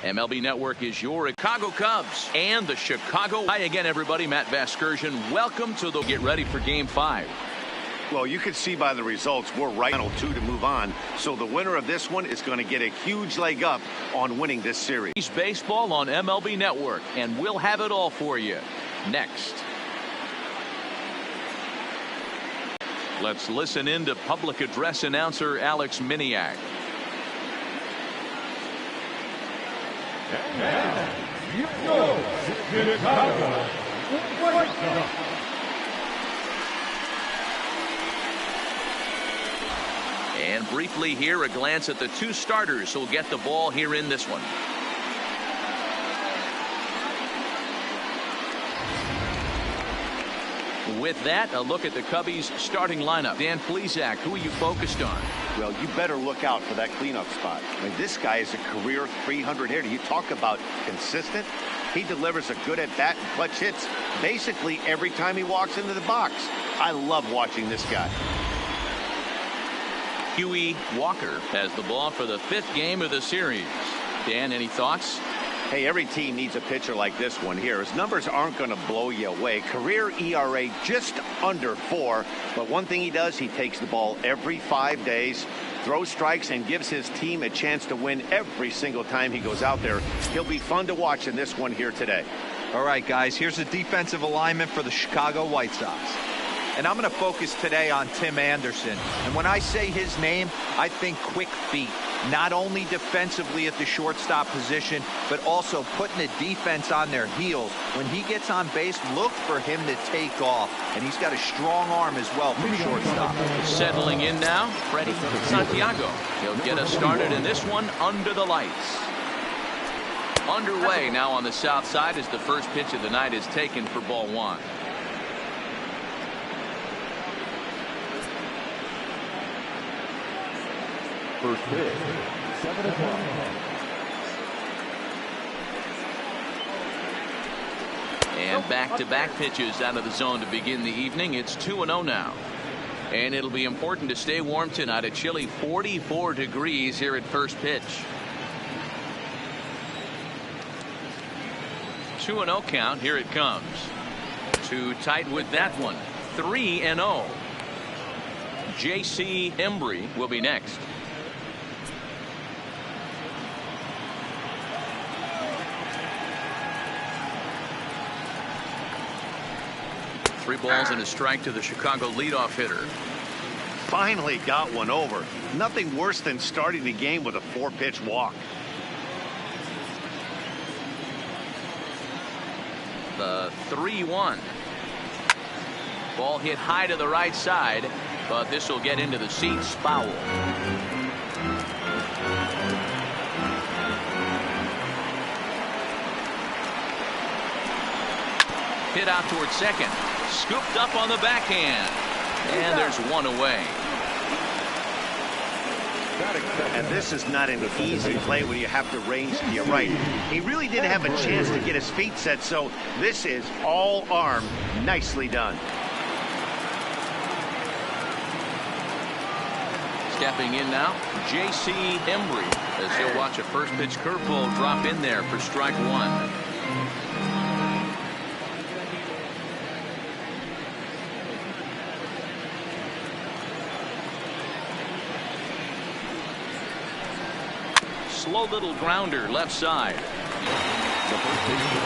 MLB Network is your Chicago Cubs and the Chicago. Hi again, everybody. Matt Vasgersian. Welcome to the get ready for Game 5. Well, you can see by the results we're right on 2 to move on. So the winner of this one is going to get a huge leg up on winning this series. Baseball on MLB Network, and we'll have it all for you next. Let's listen in to public address announcer Alex Miniak. And briefly here, a glance at the 2 starters who'll get the ball here in this one. With that, a look at the Cubbies starting lineup. Dan Plesac, who are you focused on? Well, you better look out for that cleanup spot. I mean, this guy is a career 300 hitter. You talk about consistent. He delivers a good at-bat and clutch hits basically every time he walks into the box. I love watching this guy. Huey Walker has the ball for the 5th game of the series. Dan, any thoughts? Hey, every team needs a pitcher like this one here. His numbers aren't going to blow you away. Career ERA just under 4. But one thing he does, he takes the ball every 5 days, throws strikes, and gives his team a chance to win every single time he goes out there. He'll be fun to watch in this one here today. All right, guys, here's the defensive alignment for the Chicago White Sox. And I'm going to focus today on Tim Anderson. And when I say his name, I think quick feet. Not only defensively at the shortstop position, but also putting the defense on their heels. When he gets on base, look for him to take off. And he's got a strong arm as well from shortstop. Settling in now, Freddie Santiago. He'll get us started in this one under the lights. Underway now on the south side as the first pitch of the night is taken for ball 1. First pitch, 7 o'clock. And back-to-back pitches out of the zone to begin the evening. It's 2-0 now. And it'll be important to stay warm tonight. A chilly 44 degrees here at first pitch. 2-0 count. Here it comes. Too tight with that one. 3-0. J.C. Embry will be next. Three balls and a strike to the Chicago leadoff hitter. Finally got one over. Nothing worse than starting the game with a 4-pitch walk. The 3-1. Ball hit high to the right side, but this will get into the seats. Foul. Hit out towards second. Scooped up on the backhand. And there's one away. And this is not an easy play when you have to range to your right. He really didn't have a chance to get his feet set, so this is all arm. Nicely done. Stepping in now, J.C. Embry, as he'll watch a first pitch curveball drop in there for strike 1. Slow little grounder left side. The first baseman,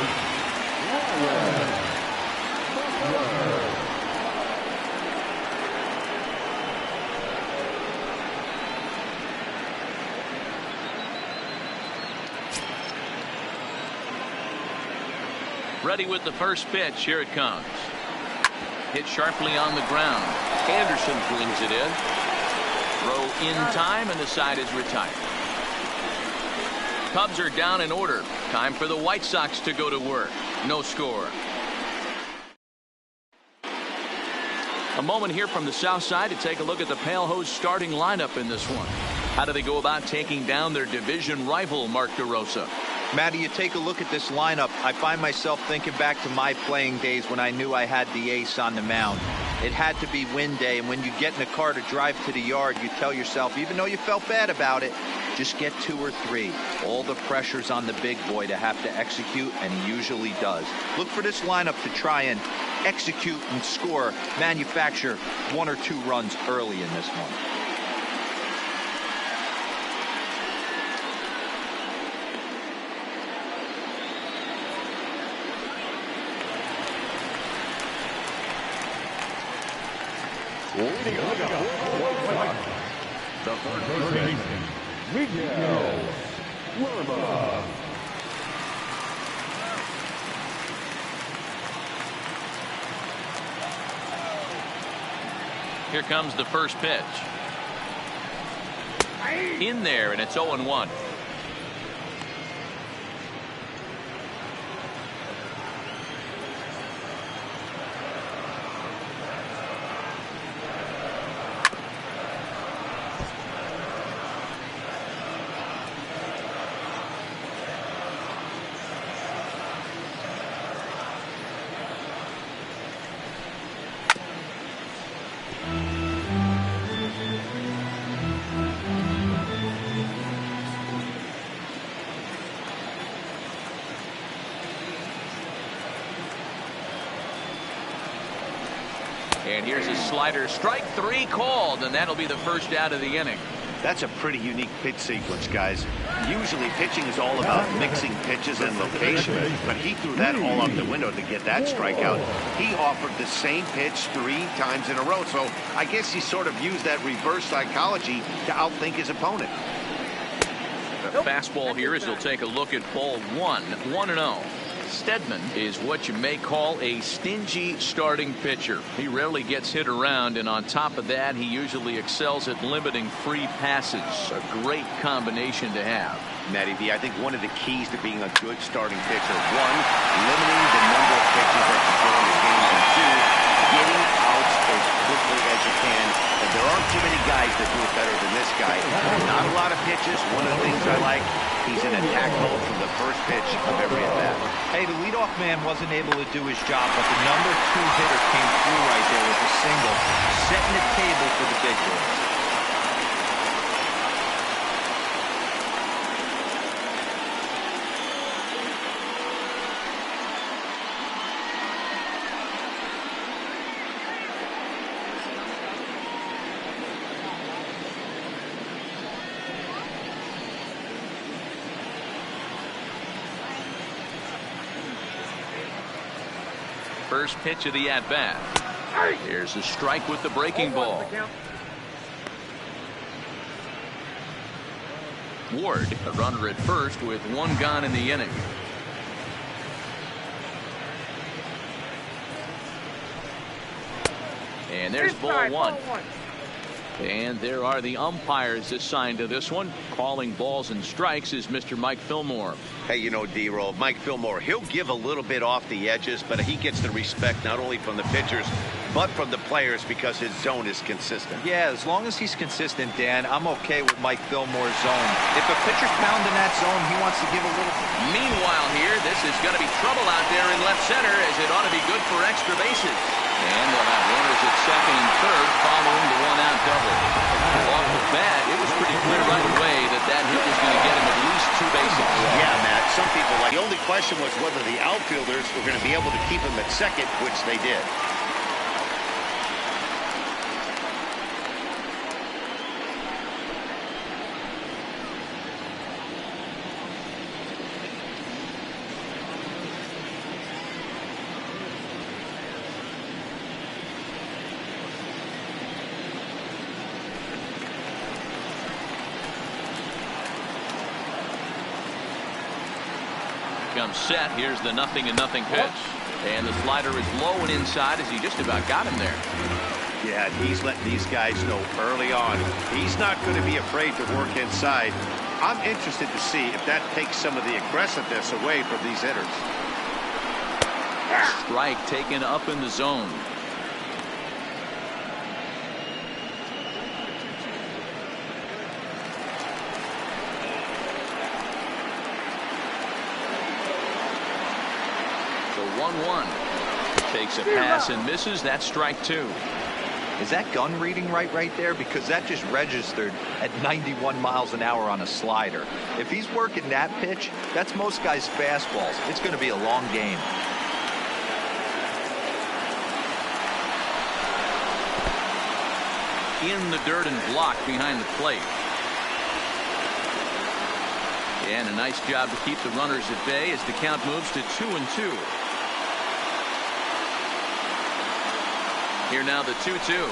Ready with the first pitch. Here it comes. Hit sharply on the ground. Anderson brings it in. Throw in time, and the side is retired. Cubs are down in order. Time for the White Sox to go to work. No score. A moment here from the south side to take a look at the Pale Hose starting lineup in this one. How do they go about taking down their division rival, Mark DeRosa? Matty, you take a look at this lineup. I find myself thinking back to my playing days when I knew I had the ace on the mound. It had to be wind day, and when you get in the car to drive to the yard, you tell yourself, even though you felt bad about it, just get 2 or 3. All the pressure's on the big boy to have to execute, and he usually does. Look for this lineup to try and execute and score, manufacture 1 or 2 runs early in this one. Leading on the White Sox, the first baseman, Miguel Lerma. Here comes the first pitch. In there, and it's 0-1. And here's a slider, strike 3 called, and that'll be the first out of the inning. That's a pretty unique pitch sequence, guys. Usually pitching is all about mixing pitches and location, but he threw that all out the window to get that strikeout. He offered the same pitch 3 times in a row, so I guess he sort of used that reverse psychology to outthink his opponent. The fastball here as he'll take a look at ball 1, 1-0. Stedman is what you may call a stingy starting pitcher. He rarely gets hit around, and on top of that, he usually excels at limiting free passes. A great combination to have. Matty V, I think one of the keys to being a good starting pitcher, 1, limiting the number of pitches that you throw in the game, and 2, getting outs as quickly as you can. And there aren't too many guys that do it better than this guy. Not a lot of pitches. One of the things I like, he's in attack mode from the first pitch of every at-bat. Hey, the leadoff man wasn't able to do his job, but the number 2 hitter came through right there with a single, setting the table for the big boys. First pitch of the at-bat. Here's a strike with the breaking ball. Ward, a runner at first with 1 gone in the inning. And there's ball 1. And there are the umpires assigned to this one. Calling balls and strikes is Mr. Mike Fillmore. Hey, you know, D-Roll, Mike Fillmore, he'll give a little bit off the edges, but he gets the respect not only from the pitchers, but from the players because his zone is consistent. Yeah, as long as he's consistent, Dan, I'm okay with Mike Fillmore's zone. If a pitcher's pounding that zone, he wants to give a little. Meanwhile here, this is going to be trouble out there in left center, as it ought to be good for extra bases. And they'll have runners at second and third following the 1-out double. Off the bat, it was pretty clear right away that that hit was going to get him at least 2 bases. Yeah, Matt, some people like. The only question was whether the outfielders were going to be able to keep him at second, which they did. Comes set. Here's the 0-0 pitch. And the slider is low and inside as he just about got him there. Yeah, he's letting these guys know early on. He's not going to be afraid to work inside. I'm interested to see if that takes some of the aggressiveness away from these hitters. Strike taken up in the zone. Takes a pass and misses. That's strike 2. Is that gun reading right there? Because that just registered at 91 miles an hour on a slider. If he's working that pitch, that's most guys' fastballs. It's going to be a long game. In the dirt and blocked behind the plate. And a nice job to keep the runners at bay as the count moves to 2-2. Here now the 2-2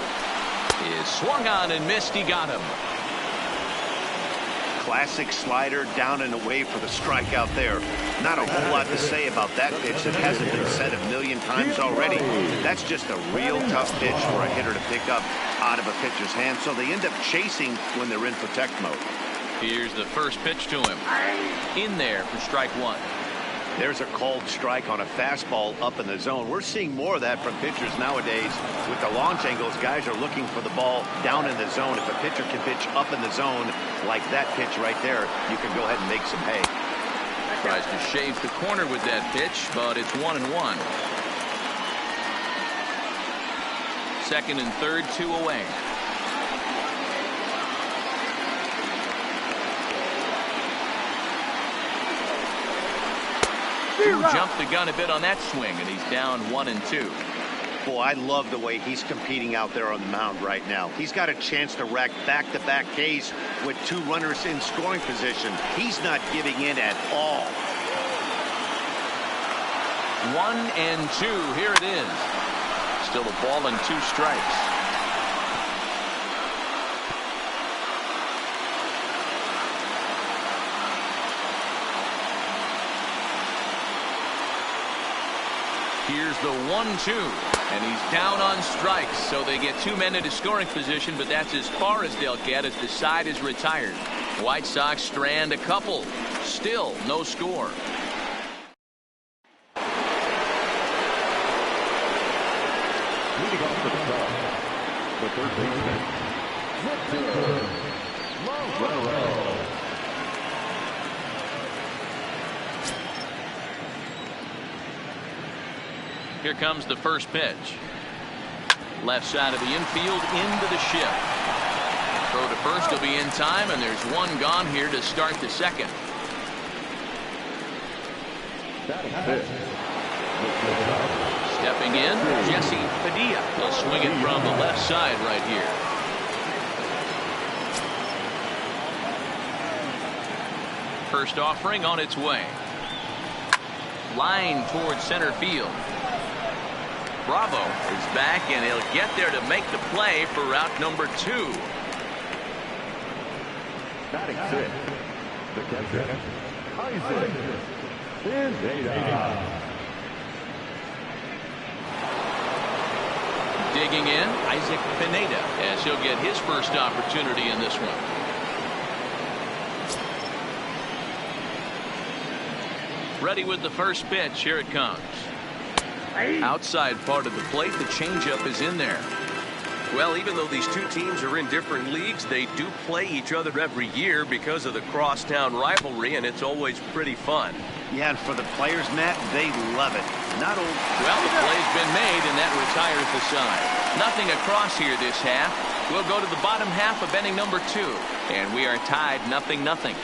is swung on and missed. He got him. Classic slider down and away for the strikeout there. Not a whole lot to say about that pitch that hasn't been said a million times already. That's just a real tough pitch for a hitter to pick up out of a pitcher's hand, so they end up chasing when they're in protect mode. Here's the first pitch to him. In there for strike 1. There's a called strike on a fastball up in the zone. We're seeing more of that from pitchers nowadays. With the launch angles, guys are looking for the ball down in the zone. If a pitcher can pitch up in the zone like that pitch right there, you can go ahead and make some hay. Tries to shave the corner with that pitch, but it's 1-1. Second and third, 2 away. Jumped the gun a bit on that swing, and he's down 1-2. Boy, I love the way he's competing out there on the mound right now. He's got a chance to rack back-to-back Ks with 2 runners in scoring position. He's not giving in at all. 1-2. Here it is. Still a ball and 2 strikes. Here's the 1-2, and he's down on strikes, so they get 2 men into scoring position, but that's as far as they'll get as the side is retired. White Sox strand a couple. Still no score. Leading off the top, the third baseman, Victor Guerrero. Here comes the first pitch. Left side of the infield into the shift. Throw to first will be in time, and there's 1 gone here to start the second. Stepping in, Jesse Padilla. He'll swing it from the left side right here. First offering on its way. Line towards center field. Bravo is back, and he'll get there to make the play for route number 2. Batting 6, the catcher, Isaac Pineda. Digging in, Isaac Pineda, as he'll get his first opportunity in this one. Ready with the first pitch. Here it comes. Outside part of the plate, the changeup is in there. Well, even though these 2 teams are in different leagues, they do play each other every year because of the crosstown rivalry, and it's always pretty fun. Yeah, and for the players, Matt, they love it. Not only. Well, the play's been made, and that retires the side. Nothing across here this half. We'll go to the bottom half of inning number 2, and we are tied 0-0.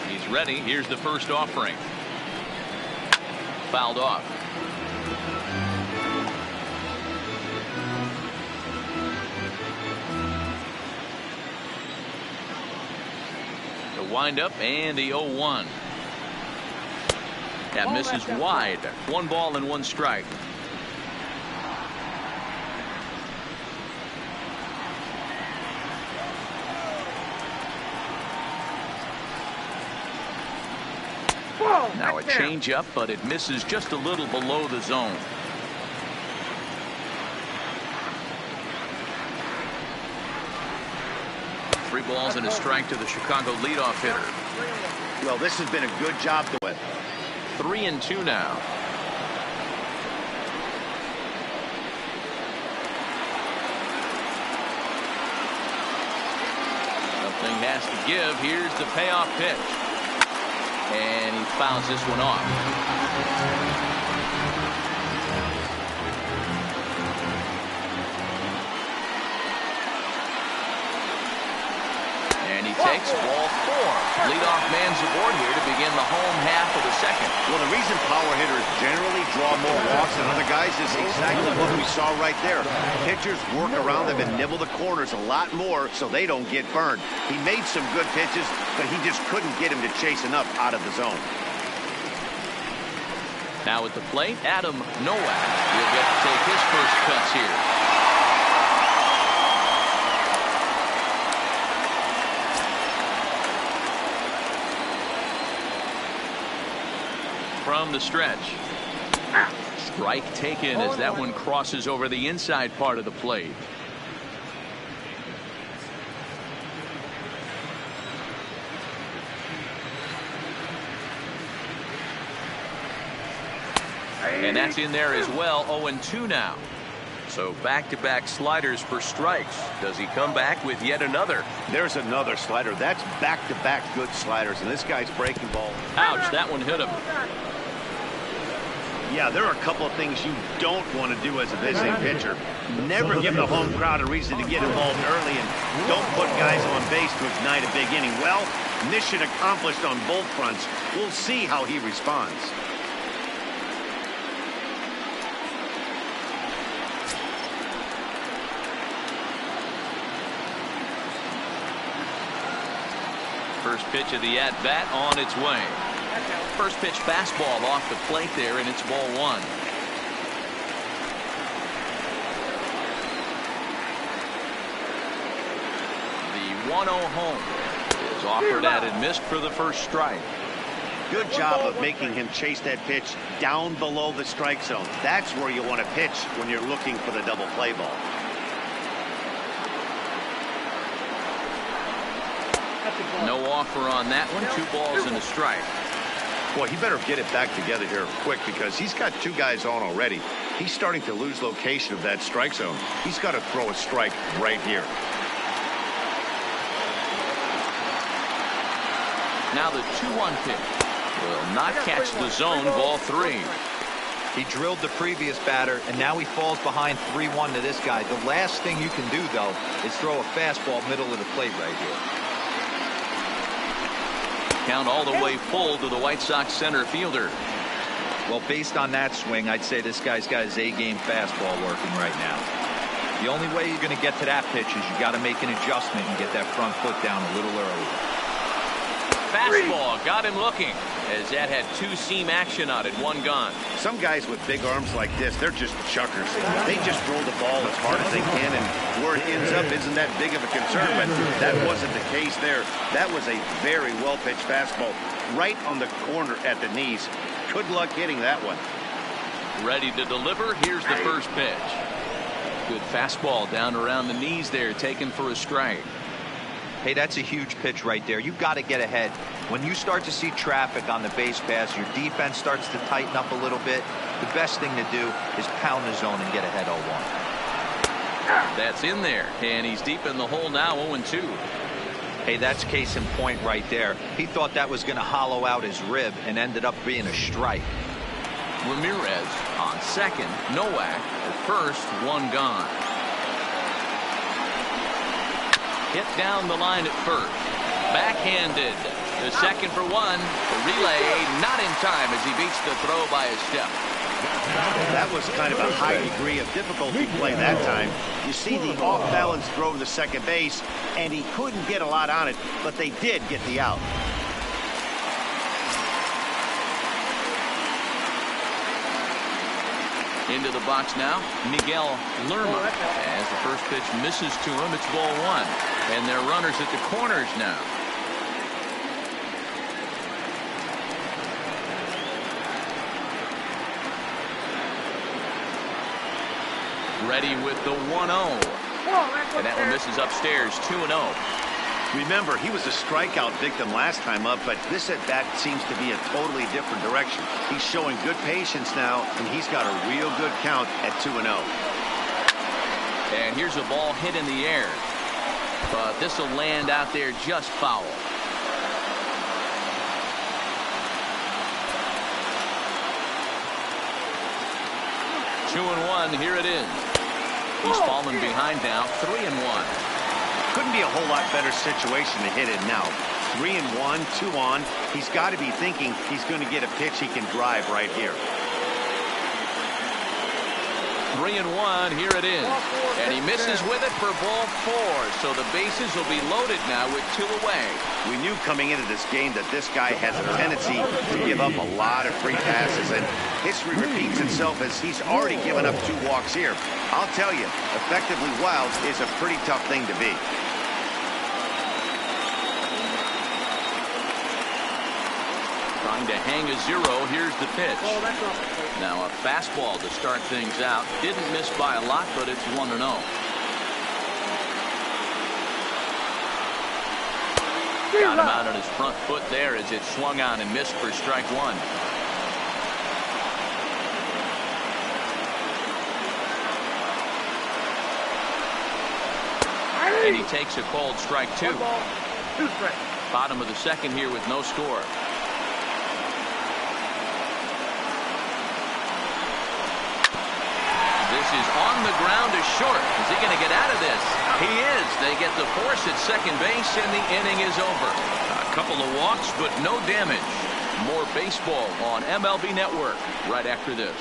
He's ready. Here's the first offering. Fouled off. The windup and the 0-1. That misses wide. 1 ball and 1 strike. Now a changeup, but it misses just a little below the zone. Three balls and a strike to the Chicago leadoff hitter. Well, this has been a good job to it. 3-2 now. Something has to give. Here's the payoff pitch. And he fouls this one off. Takes ball 4. Leadoff man's aboard here to begin the home half of the second. Well, the reason power hitters generally draw more walks than other guys is exactly what we saw right there. Pitchers work around them and nibble the corners a lot more so they don't get burned. He made some good pitches, but he just couldn't get him to chase enough out of the zone. Now at the plate, Adam Nowak will get to take his first cuts here. From the stretch. Strike taken as that one crosses over the inside part of the plate. And that's in there as well. 0-2 now. So back-to-back sliders for strikes. Does he come back with yet another? There's another slider. That's back-to-back good sliders, and this guy's breaking ball. Ouch, that one hit him. Yeah, there are a couple of things you don't want to do as a visiting pitcher. Never give the home crowd a reason to get involved early, and don't put guys on base to ignite a big inning. Well, mission accomplished on both fronts. We'll see how he responds. First pitch of the at-bat on its way. First pitch fastball off the plate there, and it's ball 1. The 1-0 home is offered at and missed for the first strike. Good job of making him chase that pitch down below the strike zone. That's where you want to pitch when you're looking for the double play ball. No offer on that one. 2 balls and a strike. Boy, he better get it back together here quick because he's got 2 guys on already. He's starting to lose location of that strike zone. He's got to throw a strike right here. Now the 2-1 pitch will not catch the zone. Ball 3. He drilled the previous batter, and now he falls behind 3-1 to this guy. The last thing you can do, though, is throw a fastball middle of the plate right here. Count all the way full to the White Sox center fielder. Well, based on that swing, I'd say this guy's got his A-game fastball working right now. The only way you're going to get to that pitch is you got to make an adjustment and get that front foot down a little early. Fastball got him looking as that had 2-seam action on it. 1 gone. Some guys with big arms like this, they're just chuckers. They just throw the ball as hard as they can, and where it ends up isn't that big of a concern, but that wasn't the case there. That was a very well-pitched fastball right on the corner at the knees. Good luck hitting that one. Ready to deliver. Here's the first pitch. Good fastball down around the knees there, taken for a strike. Hey, that's a huge pitch right there. You've got to get ahead. When you start to see traffic on the base pass, your defense starts to tighten up a little bit. The best thing to do is pound the zone and get ahead 0-1. That's in there, and he's deep in the hole now. 0-2. Hey, that's case in point right there. He thought that was going to hollow out his rib and ended up being a strike. Ramirez on second. Nowak at first. 1 gone. Hit down the line at first. Backhanded. The second for 1. The relay not in time as he beats the throw by a step. That was kind of a high degree of difficulty play that time. You see the off-balance throw to second base, and he couldn't get a lot on it, but they did get the out. Into the box now, Miguel Lerma. As the first pitch misses to him, it's ball 1. And they're runners at the corners now. Ready with the 1-0. And that one misses upstairs. 2-0. Remember, he was a strikeout victim last time up, but this at-bat seems to be a totally different direction. He's showing good patience now, and he's got a real good count at 2-0. And here's a ball hit in the air. But this will land out there just foul. 2-1. Here it is. He's fallen behind now. 3-1. Couldn't be a whole lot better situation to hit it now. 3-1, 2 on. He's got to be thinking he's going to get a pitch he can drive right here. 3-1. Here it is. And he misses with it for ball 4. So the bases will be loaded now with 2 away. We knew coming into this game that this guy has a tendency to give up a lot of free passes, and history repeats itself as he's already given up 2 walks here. I'll tell you, effectively wild is a pretty tough thing to be. Trying to hang a 0. Here's the pitch. Now a fastball to start things out. Didn't miss by a lot, but it's 1-0. Got him out on his front foot there as it swung on and missed for strike 1. And he takes a called strike 2. Bottom of the second here with no score. This is on the ground to short. Is he going to get out of this? He is. They get the force at second base, and the inning is over. A couple of walks, but no damage. More baseball on MLB Network right after this.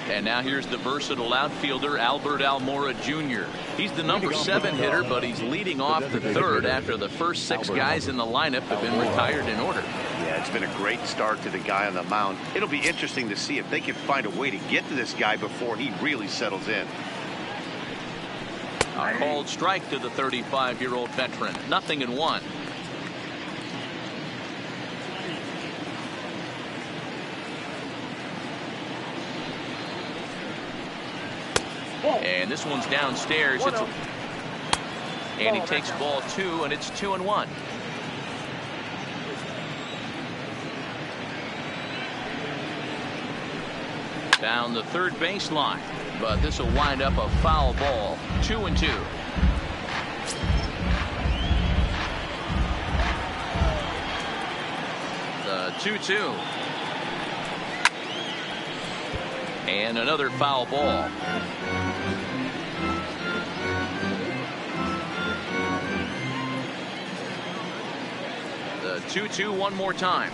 And now here's the versatile outfielder, Albert Almora Jr. He's the number 7 hitter, but he's leading off the 3rd after the first 6 guys in the lineup have been retired in order. Yeah, it's been a great start to the guy on the mound. It'll be interesting to see if they can find a way to get to this guy before he really settles in. A called strike to the 35-year-old veteran. 0-1. And this one's downstairs. And he takes ball 2, and it's 2-1. Down the third baseline, but this will wind up a foul ball. 2-2. The 2-2. And another foul ball. The 2-2 one more time.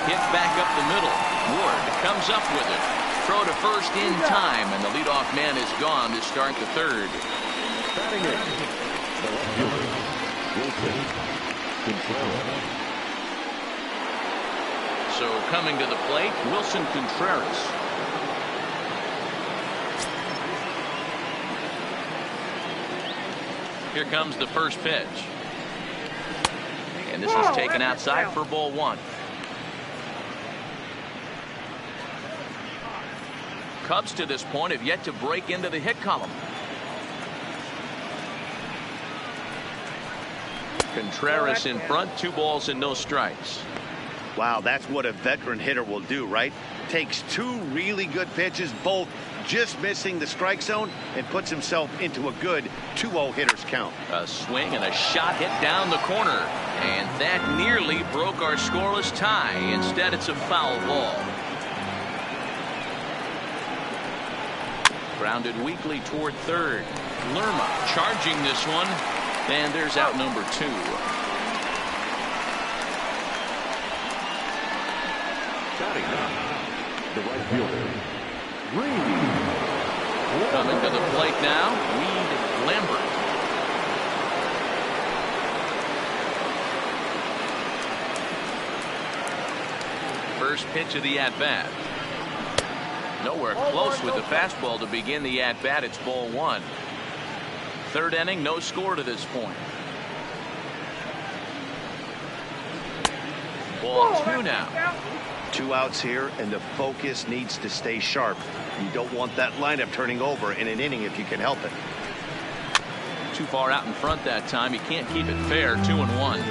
Hit back up the middle. Ward comes up with it. Throw to first in time, and the leadoff man is gone to start the 3rd. Batting in, the left fielder, Wilson Contreras. So coming to the plate, Wilson Contreras. Here comes the first pitch. And this is taken outside for ball 1. Cubs to this point have yet to break into the hit column. Contreras in front, 2 balls and no strikes. Wow, that's what a veteran hitter will do, right? Takes 2 really good pitches, both just missing the strike zone, and puts himself into a good 2-0 hitter's count. A swing and a shot hit down the corner, and that nearly broke our scoreless tie. Instead, it's a foul ball. Grounded weakly toward 3rd. Lerma charging this one, and there's out number 2. Batting up, the right fielder, Reed. Coming to the plate now, Reed Lambert. First pitch of the at-bat. Nowhere close with the fastball to begin the at-bat. It's ball 1. 3rd inning, no score to this point. Ball 2 now. 2 outs here, and the focus needs to stay sharp. You don't want that lineup turning over in an inning if you can help it. Too far out in front that time. He can't keep it fair. 2-1.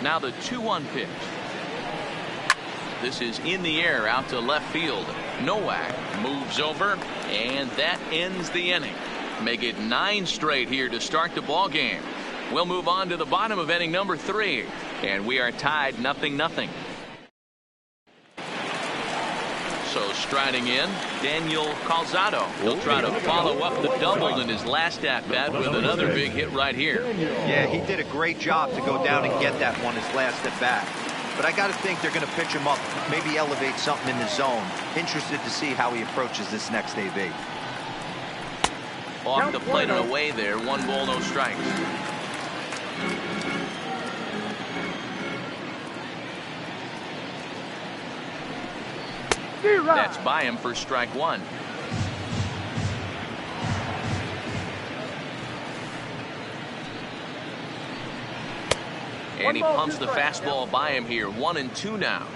Now the 2-1 pitch. This is in the air out to left field. Nowak moves over, and that ends the inning. Make it 9 straight here to start the ball game. We'll move on to the bottom of inning number 3, and we are tied 0-0. So striding in, Daniel Calzado. He'll try to follow up the double in his last at-bat with another big hit right here. Yeah, he did a great job to go down and get that one his last at-bat. But I got to think they're going to pitch him up, maybe elevate something in the zone. Interested to see how he approaches this next AB. Off the plate and away there. 1 ball, no strikes. That's by him for strike 1. And he pumps the fastball by him here. 1-2 now.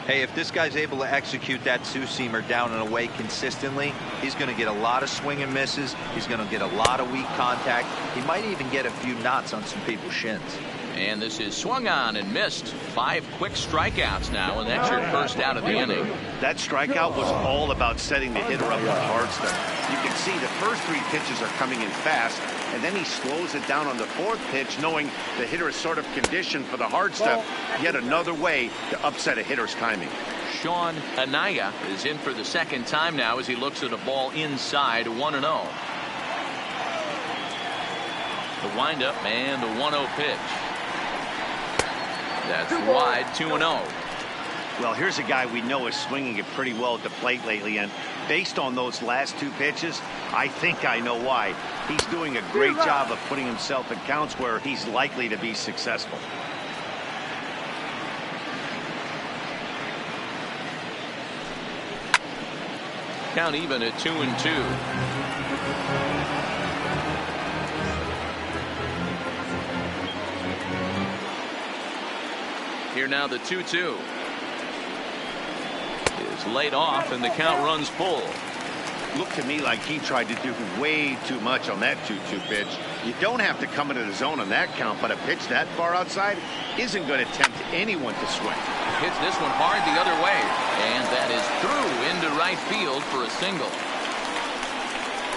Hey, if this guy's able to execute that two-seamer down and away consistently, he's going to get a lot of swing and misses. He's going to get a lot of weak contact. He might even get a few knots on some people's shins. And this is swung on and missed. 5 quick strikeouts now, and that's your first out of the inning. That strikeout was all about setting the hitter up with hard stuff. You can see the first 3 pitches are coming in fast, and then he slows it down on the 4th pitch, knowing the hitter is sort of conditioned for the hard stuff. Yet another way to upset a hitter's timing. Sean Anaya is in for the 2nd time now as he looks at a ball inside. 1-0. The windup and the 1-0 pitch. That's wide. 2-0. Well, here's a guy we know is swinging it pretty well at the plate lately, and based on those last 2 pitches, I think I know why. He's doing a great job of putting himself in counts where he's likely to be successful. Count even at 2-2. Here now the 2-2 is laid off, and the count runs full. Looked to me like he tried to do way too much on that 2-2 pitch. You don't have to come into the zone on that count, but a pitch that far outside isn't going to tempt anyone to swing. Hits this one hard the other way, and that is through into right field for a single.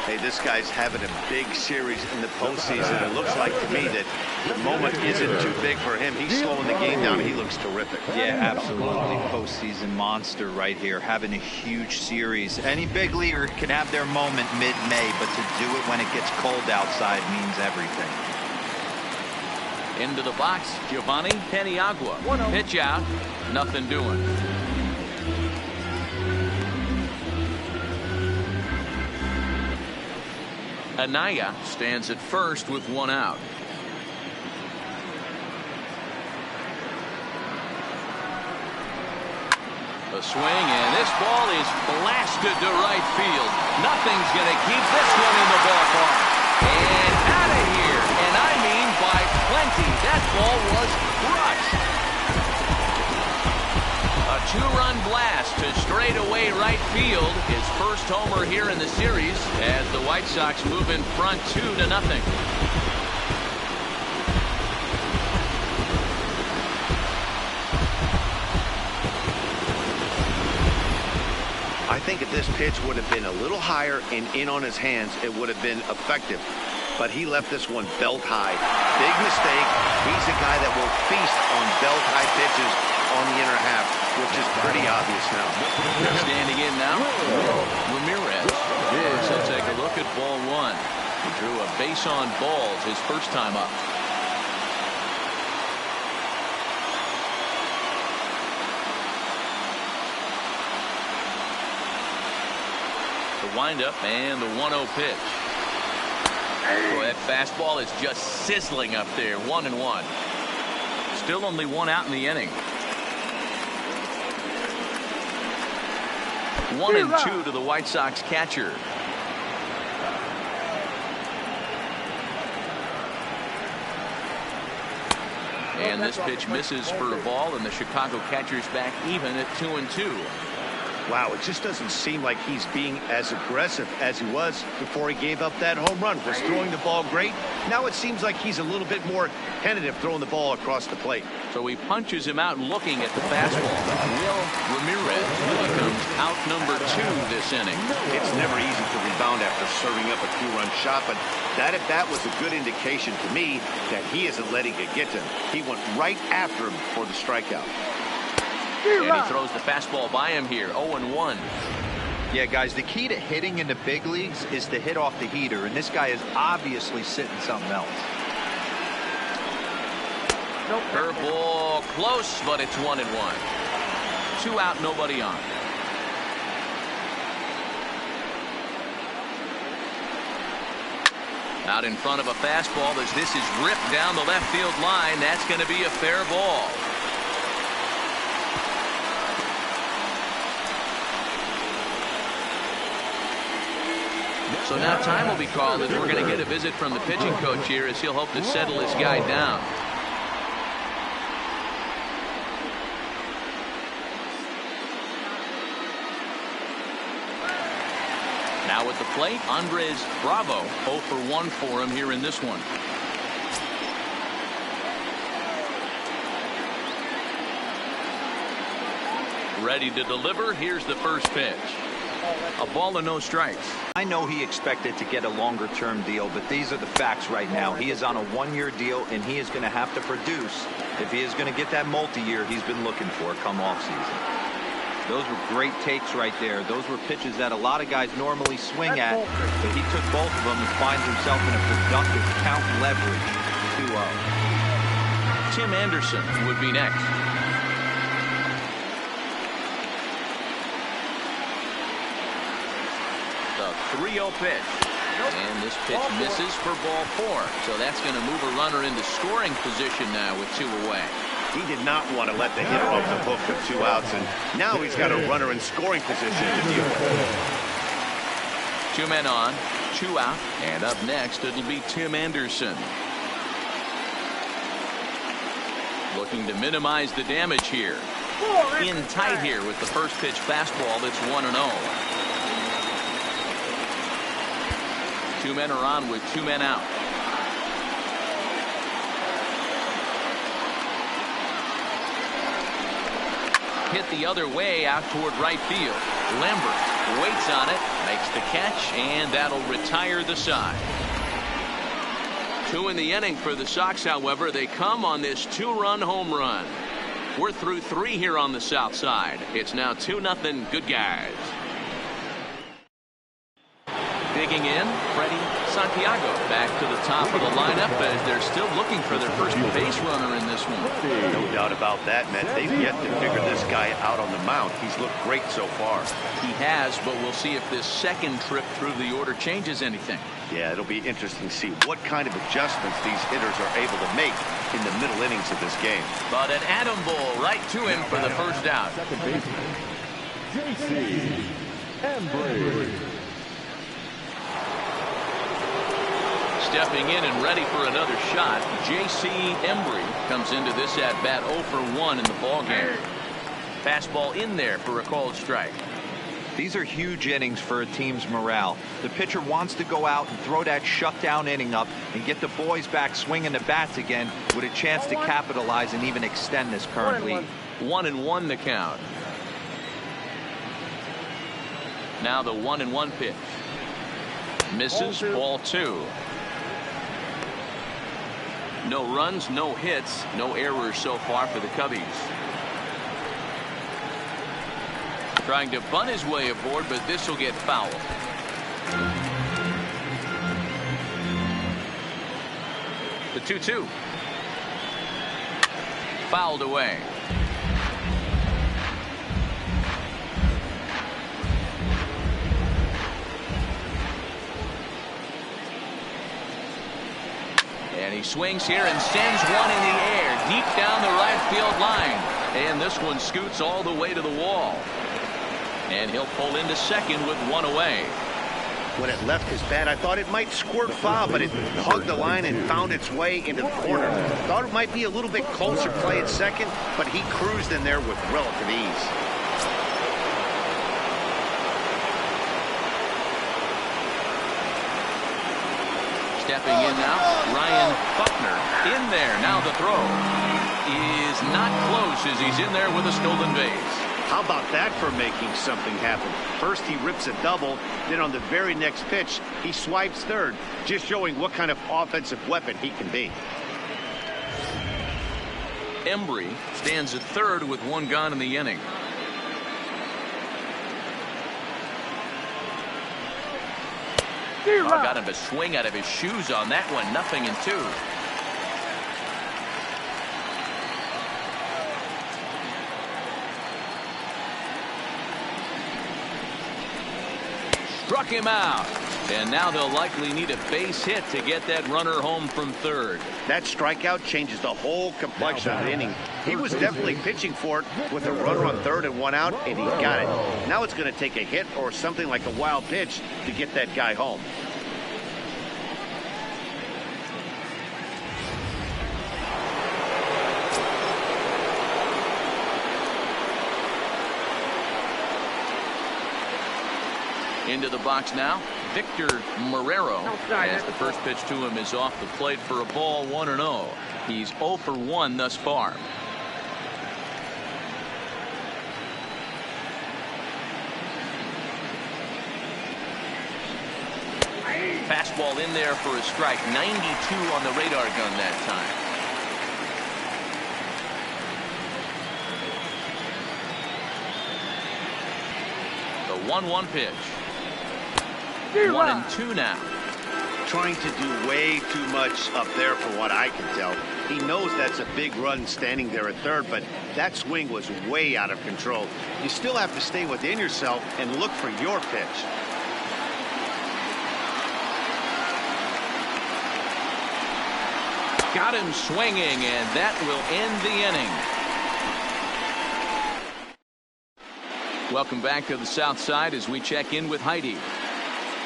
Hey, this guy's having a big series in the postseason. It looks like to me that the moment isn't too big for him. He's slowing the game down. He looks terrific. Yeah, absolutely. Postseason monster right here, having a huge series. Any big leaguer can have their moment mid-May, but to do it when it gets cold outside means everything. Into the box, Giovanni Paniagua. Pitch out, nothing doing. Anaya stands at first with 1 out. A swing, and this ball is blasted to right field. Nothing's going to keep this one in the ballpark. And out of here, and I mean by plenty. That ball was crushed. A 2-run blast to straightaway right field. His first homer here in the series as the White Sox move in front 2-0. I think if this pitch would have been a little higher and in on his hands, it would have been effective. But he left this one belt high. Big mistake. He's a guy that will feast on belt high pitches on the inner half, which is pretty obvious now. Standing in now, Ramirez. He'll take a look at ball 1. He drew a base on balls his first time up. The windup and the 1-0 pitch. Boy, that fastball is just sizzling up there. 1-1. Still only 1 out in the inning. 1-2 to the White Sox catcher. And this pitch misses for a ball, and the Chicago catcher's back even at 2-2. Wow, it just doesn't seem like he's being as aggressive as he was before he gave up that home run. Was throwing the ball great. Now it seems like he's a little bit more tentative throwing the ball across the plate. So he punches him out looking at the fastball. Will Ramirez becomes out number 2 this inning. It's never easy to rebound after serving up a 2-run shot, but that at bat was a good indication to me that he isn't letting it get to him. He went right after him for the strikeout. And he throws the fastball by him here. 0-1. Yeah, guys, the key to hitting in the big leagues is to hit off the heater, and this guy is obviously sitting something else. Curveball close, but it's 1-1. 2 out, nobody on. Out in front of a fastball as this is ripped down the left field line. That's going to be a fair ball. So now time will be called as we're going to get a visit from the pitching coach here as he'll hope to settle his guy down. Now at the plate, Andres Bravo. 0 for 1 for him here in this one. Ready to deliver. Here's the first pitch. A ball and no strikes. I know he expected to get a longer-term deal, but these are the facts right now. He is on a 1-year deal, and he is going to have to produce if he is going to get that multi-year he's been looking for come off-season. Those were great takes right there. Those were pitches that a lot of guys normally swing at, but he took both of them and finds himself in a productive count leverage 2-0. Tim Anderson would be next. The 3-0 pitch. And this pitch misses for ball 4. So that's going to move a runner into scoring position now with 2 away. He did not want to let the hitter off the hook with 2 outs, and now he's got a runner in scoring position to deal with. 2 men on, 2 out, and up next it'll be Tim Anderson. Looking to minimize the damage here. In tight here with the first pitch fastball that's 1-0. 2 men are on with 2 men out. Hit the other way out toward right field. Lambert waits on it, makes the catch, and that'll retire the side. 2 in the inning for the Sox, however. They come on this 2-run home run. We're through 3 here on the south side. It's now 2-0 good guys. Digging in, Freddie Santiago back to the top of the lineup as they're still looking for their first base runner in this one. No doubt about that, Matt. They've yet to figure this guy out on the mound. He's looked great so far. He has, but we'll see if this second trip through the order changes anything. Yeah, it'll be interesting to see what kind of adjustments these hitters are able to make in the middle innings of this game. But an atom ball right to him for the first out. Second baseman, Embry. Stepping in and ready for another shot, J.C. Embry comes into this at-bat 0 for 1 in the ballgame. Fastball in there for a called strike. These are huge innings for a team's morale. The pitcher wants to go out and throw that shutdown inning up and get the boys back swinging the bats again with a chance to capitalize and even extend this current lead. 1-1 the count. Now the 1-1 pitch. Misses, ball 2. No runs, no hits, no errors so far for the Cubbies. Trying to bunt his way aboard, but this will get fouled. The 2-2. Fouled away. And he swings here and sends one in the air deep down the right field line. And this one scoots all the way to the wall. And he'll pull into second with 1 away. When it left his bat, I thought it might squirt foul, but it hugged the line and found its way into the corner. Thought it might be a little bit closer play at second, but he cruised in there with relative ease. Stepping in now, Ryan Buckner in there. Now the throw is not close as he's in there with a stolen base. How about that for making something happen? First he rips a double, then on the very next pitch he swipes third, just showing what kind of offensive weapon he can be. Embry stands at third with one gone in the inning. Got him to swing out of his shoes on that one. 0-2. Struck him out. And now they'll likely need a base hit to get that runner home from third. That strikeout changes the whole complexion of the inning. He was definitely pitching for it with a runner on third and one out, and he got it. Now it's going to take a hit or something like a wild pitch to get that guy home. Into the box now, Victor Marrero, as the first pitch to him is off the plate for a ball, 1-0. He's 0 for 1 thus far. Fastball in there for a strike. 92 on the radar gun that time. The 1-1 pitch. 1-2 now. Trying to do way too much up there for what I can tell. He knows that's a big run standing there at third, but that swing was way out of control. You still have to stay within yourself and look for your pitch. Got him swinging, and that will end the inning. Welcome back to the South Side as we check in with Heidi.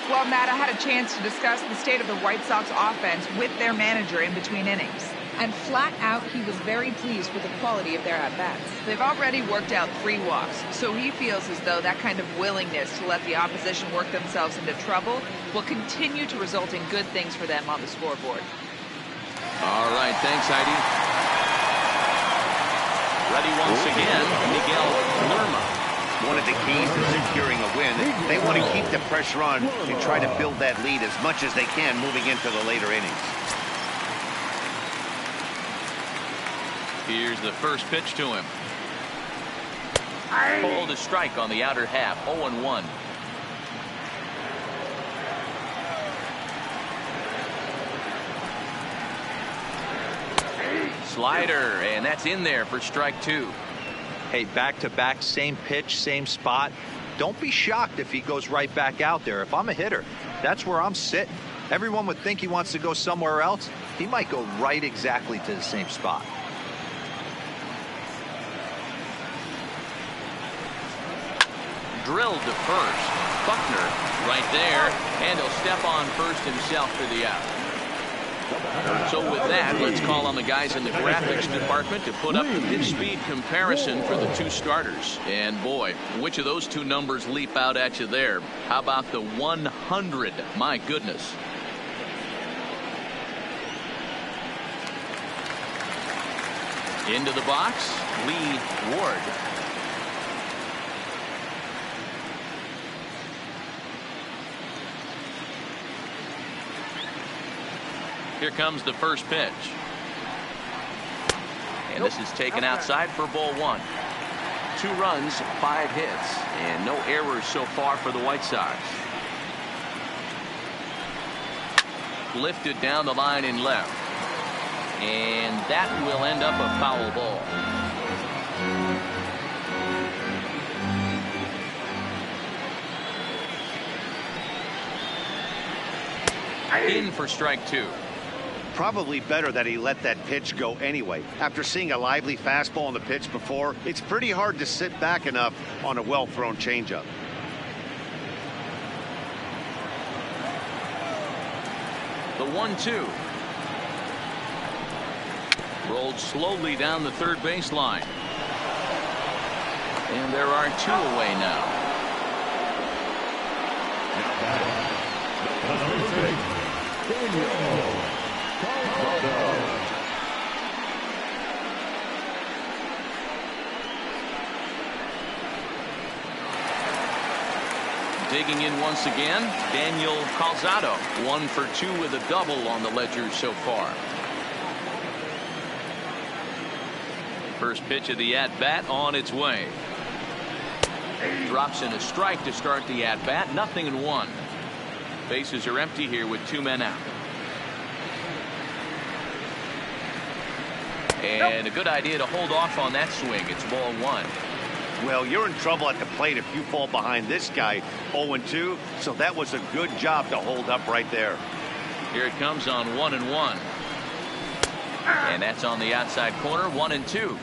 Well, Matt, I had a chance to discuss the state of the White Sox offense with their manager in between innings. And flat out, he was very pleased with the quality of their at-bats. They've already worked out 3 walks, so he feels as though that kind of willingness to let the opposition work themselves into trouble will continue to result in good things for them on the scoreboard. All right, thanks, Heidi. Ready once again, Miguel Lerma. One of the keys to securing a win, they want to keep the pressure on and try to build that lead as much as they can moving into the later innings. Here's the first pitch to him. Pulled a strike on the outer half. 0-1. Slider, and that's in there for strike 2. Hey, back-to-back, same pitch, same spot. Don't be shocked if he goes right back out there. If I'm a hitter, that's where I'm sitting. Everyone would think he wants to go somewhere else. He might go right exactly to the same spot. Drilled to first. Buckner right there, and he'll step on first himself for the out. So with that, let's call on the guys in the graphics department to put up the pitch speed comparison for the 2 starters. And boy, which of those 2 numbers leap out at you there? How about the 100? My goodness. Into the box, Lee Ward. Here comes the first pitch. And this is taken outside for ball 1. 2 runs, 5 hits, and no errors so far for the White Sox. Lifted down the line in left. And that will end up a foul ball. In for strike 2. Probably better that he let that pitch go anyway. After seeing a lively fastball on the pitch before, it's pretty hard to sit back enough on a well-thrown changeup. 1-2. Rolled slowly down the third baseline. And there are 2 away now. Digging in once again, Daniel Calzado, 1 for 2 with a double on the ledger so far. First pitch of the at-bat on its way. Drops in a strike to start the at-bat. 0-1. Bases are empty here with 2 men out. And a good idea to hold off on that swing. It's ball 1. Well, you're in trouble at the plate if you fall behind this guy 0-2. So that was a good job to hold up right there. Here it comes on 1-1. And that's on the outside corner. 1-2.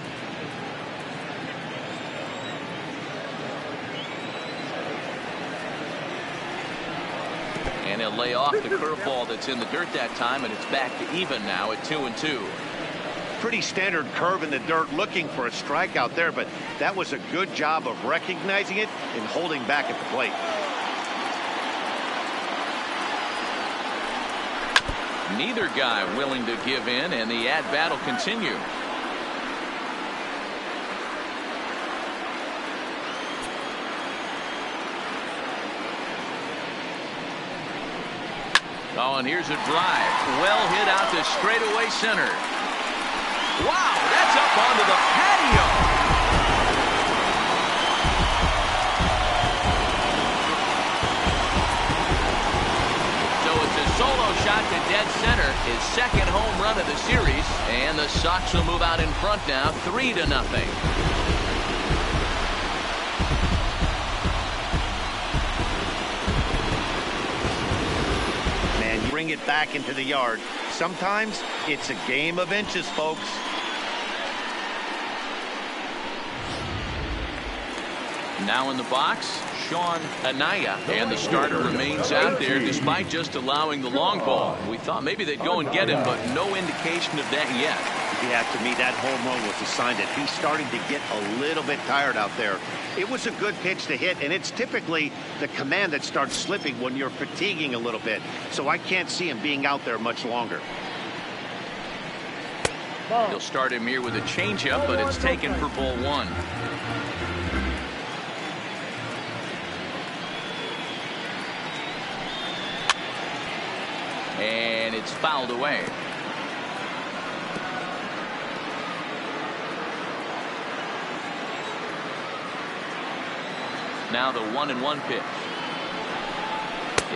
And he'll lay off the curveball that's in the dirt that time, and it's back to even now at 2-2. Pretty standard curve in the dirt, looking for a strikeout there, but that was a good job of recognizing it and holding back at the plate. Neither guy willing to give in, and the at-bat will continue. Oh, and here's a drive. Well hit out to straightaway center. Wow, that's up onto the patio. So it's a solo shot to dead center, his second home run of the series, and the Sox will move out in front now, 3-0. Man, you bring it back into the yard. Sometimes it's a game of inches, folks. Now in the box, Sean Anaya, and the starter remains out there despite just allowing the long ball. We thought maybe they'd go and get him, but no indication of that yet. Yeah, to me, that home run was a sign that he's starting to get a little bit tired out there. It was a good pitch to hit, and it's typically the command that starts slipping when you're fatiguing a little bit. So I can't see him being out there much longer. He'll start him here with a changeup, but it's taken for ball 1. And it's fouled away. Now the 1-1 pitch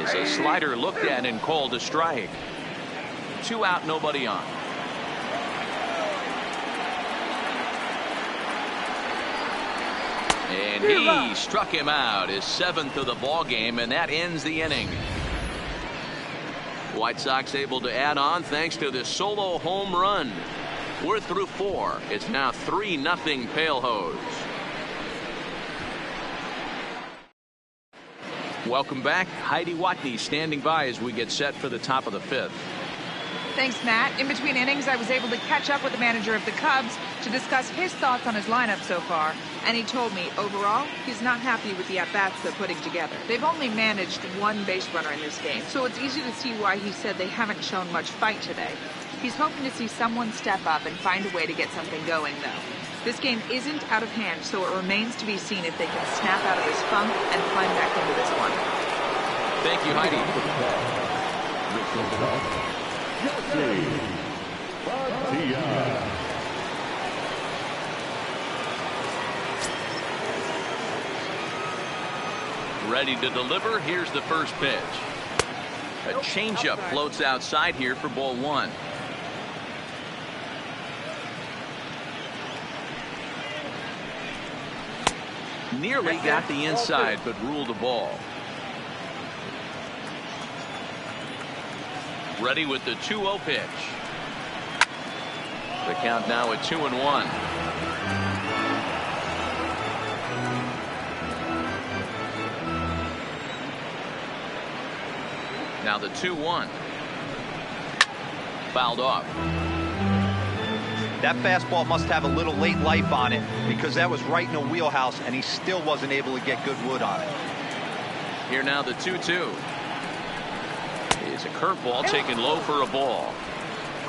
is a slider looked at and called a strike. 2 out, nobody on. And he struck him out, his 7th of the ball game, and that ends the inning. White Sox able to add on thanks to this solo home run. We're through 4. It's now 3-0 Pale Hose. Welcome back. Heidi Watney standing by as we get set for the top of the 5th. Thanks, Matt. In between innings, I was able to catch up with the manager of the Cubs to discuss his thoughts on his lineup so far. And he told me, overall, he's not happy with the at-bats they're putting together. They've only managed 1 base runner in this game, so it's easy to see why he said they haven't shown much fight today. He's hoping to see someone step up and find a way to get something going, though. This game isn't out of hand, so it remains to be seen if they can snap out of this funk and climb back into this one. Thank you, Heidi. Ready to deliver. Here's the first pitch. A changeup floats outside here for ball 1. Nearly got the inside, but ruled a ball. Ready with the 2-0 pitch. The count now at 2-1. Now the 2-1. fouled off. That fastball must have a little late life on it because that was right in the wheelhouse, and he still wasn't able to get good wood on it. Here now the 2-2. It's a curveball taken low for a ball.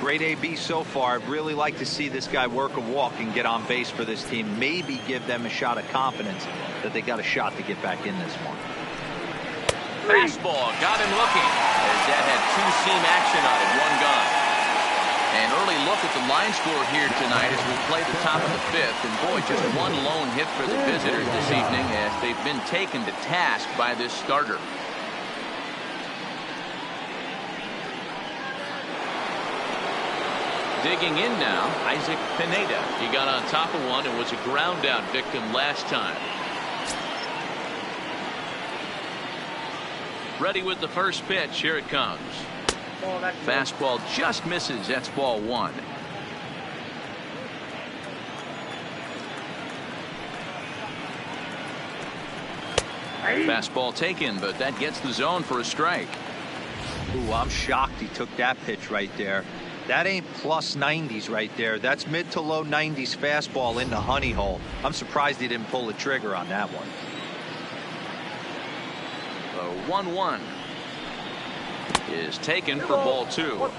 Great AB so far. I'd really like to see this guy work a walk and get on base for this team. Maybe give them a shot of confidence that they got a shot to get back in this one. Fastball got him looking as that had two-seam action on it. One gone. An early look at the line score here tonight as we play the top of the fifth. And boy, just one lone hit for the visitors this evening as they've been taken to task by this starter. Digging in now, Isaac Pineda. He got on top of one and was a ground out victim last time. Ready with the first pitch. Here it comes. Fastball just misses. That's ball one. Fastball taken, but that gets the zone for a strike. Ooh, I'm shocked he took that pitch right there. That ain't plus 90s right there. That's mid to low 90s fastball in the honey hole. I'm surprised he didn't pull the trigger on that one. The 1-1 is taken for ball two.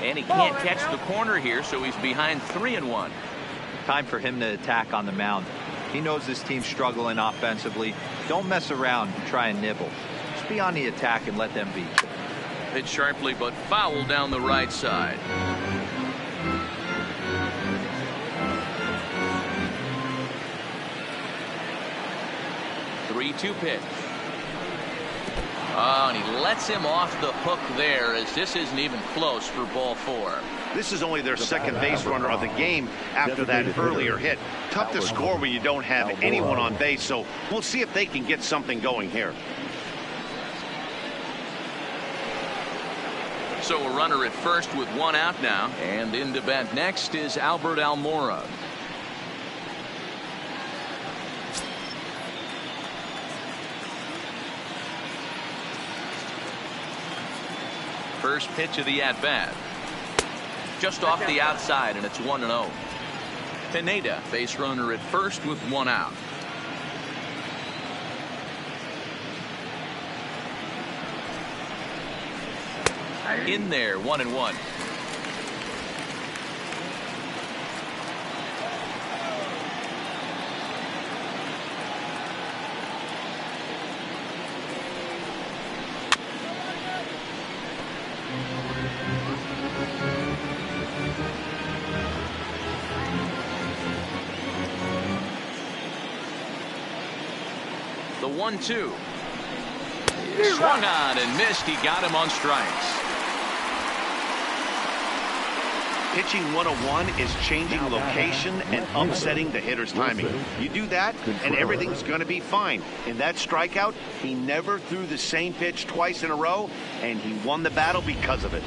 And he can't catch the corner here, so he's behind 3-1. Time for him to attack on the mound. He knows this team's struggling offensively. Don't mess around and try and nibble. Just be on the attack and let them beat you. Hit sharply, but foul down the right side. 3-2 pitch. Oh, and he lets him off the hook there as this isn't even close for ball four. This is only their second base runner of the game after that earlier hit. Tough to score when you don't have anyone on base, so we'll see if they can get something going here. So a runner at first with one out now, and in to bat next is Albert Almora. First pitch of the at-bat. Just off the outside, and it's 1-0. Pineda, base runner at first with one out. In there, 1-1. The 1-2. Swung on and missed. He got him on strikes. Pitching 101 is changing location and upsetting the hitter's timing. You do that, and everything's going to be fine. In that strikeout, he never threw the same pitch twice in a row, and he won the battle because of it.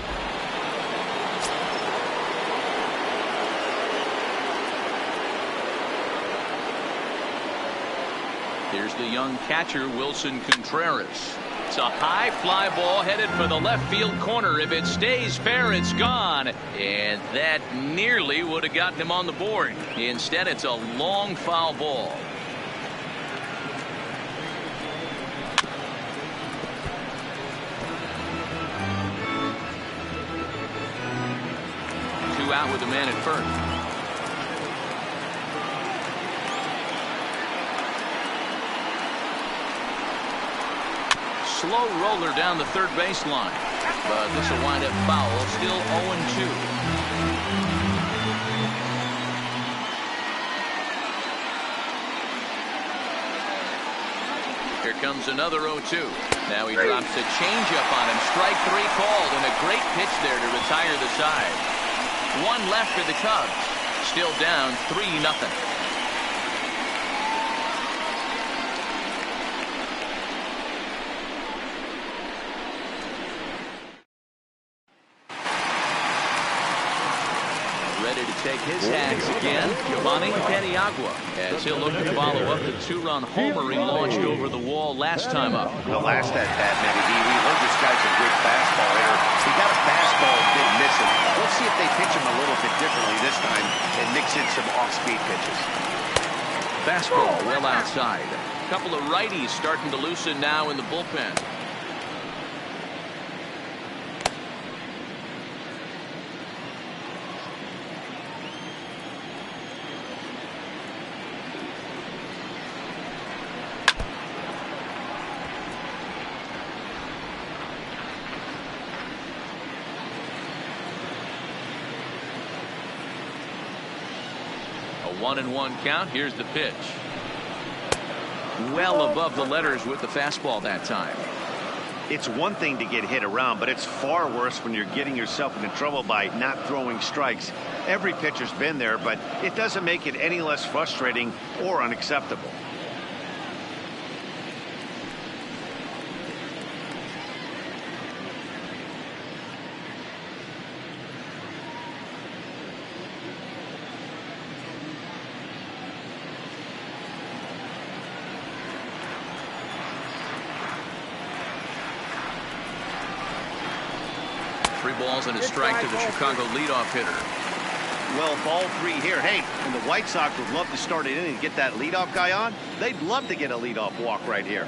Here's the young catcher, Wilson Contreras. It's a high fly ball headed for the left field corner. If it stays fair, it's gone. And that nearly would have gotten him on the board. Instead, it's a long foul ball. Two out with the man at first. Slow roller down the third baseline, but this will wind up foul. Still 0-2. Here comes another 0-2. Now he drops a changeup on him. Strike three called, and a great pitch there to retire the side. One left for the Cubs. Still down 3-0. Ready to take his hacks again. Giovanni Paniagua, as he'll look to follow up the two-run homer he launched over the wall last time up. The last at bat, Matty D, we heard this guy's a good fastball hitter. He got a fastball and did miss it. Let's see if they pitch him a little bit differently this time and mix in some off-speed pitches. Fastball well outside. A couple of righties starting to loosen now in the bullpen. A 1-1 count. Here's the pitch. Well above the letters with the fastball that time. It's one thing to get hit around, but it's far worse when you're getting yourself into trouble by not throwing strikes. Every pitcher's been there, but it doesn't make it any less frustrating or unacceptable. Three balls and a strike to the Chicago leadoff hitter. Well, ball three here. Hey, and the White Sox would love to start it in and get that leadoff guy on. They'd love to get a leadoff walk right here.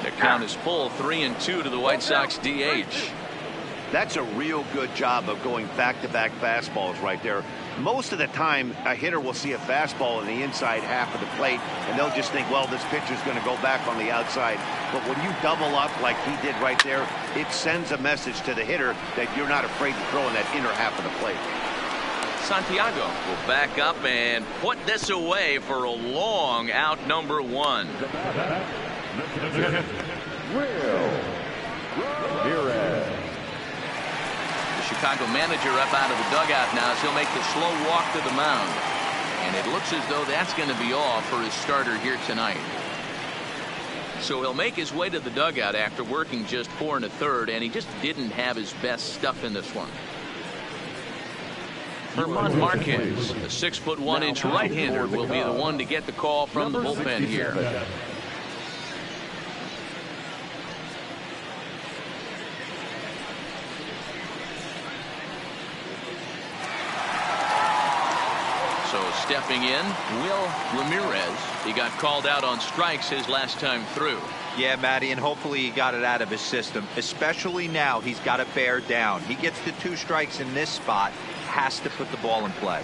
The count is full, 3-2 to the White Sox DH. That's a real good job of going back-to-back fastballs right there. Most of the time, a hitter will see a fastball in the inside half of the plate, and they'll just think, well, this pitcher's going to go back on the outside. But when you double up like he did right there, it sends a message to the hitter that you're not afraid to throw in that inner half of the plate. Santiago will back up and put this away for a long out, number one. Chicago manager up out of the dugout now as he'll make the slow walk to the mound. And it looks as though that's going to be all for his starter here tonight. So he'll make his way to the dugout after working just 4 1/3, and he just didn't have his best stuff in this one. Herman Marquez, the 6'1" right-hander, will be the one to get the call from the bullpen here. Stepping in, Will Ramirez. He got called out on strikes his last time through. Yeah, Matty, and hopefully he got it out of his system. Especially now, he's got to bear down. He gets the 2 strikes in this spot, has to put the ball in play.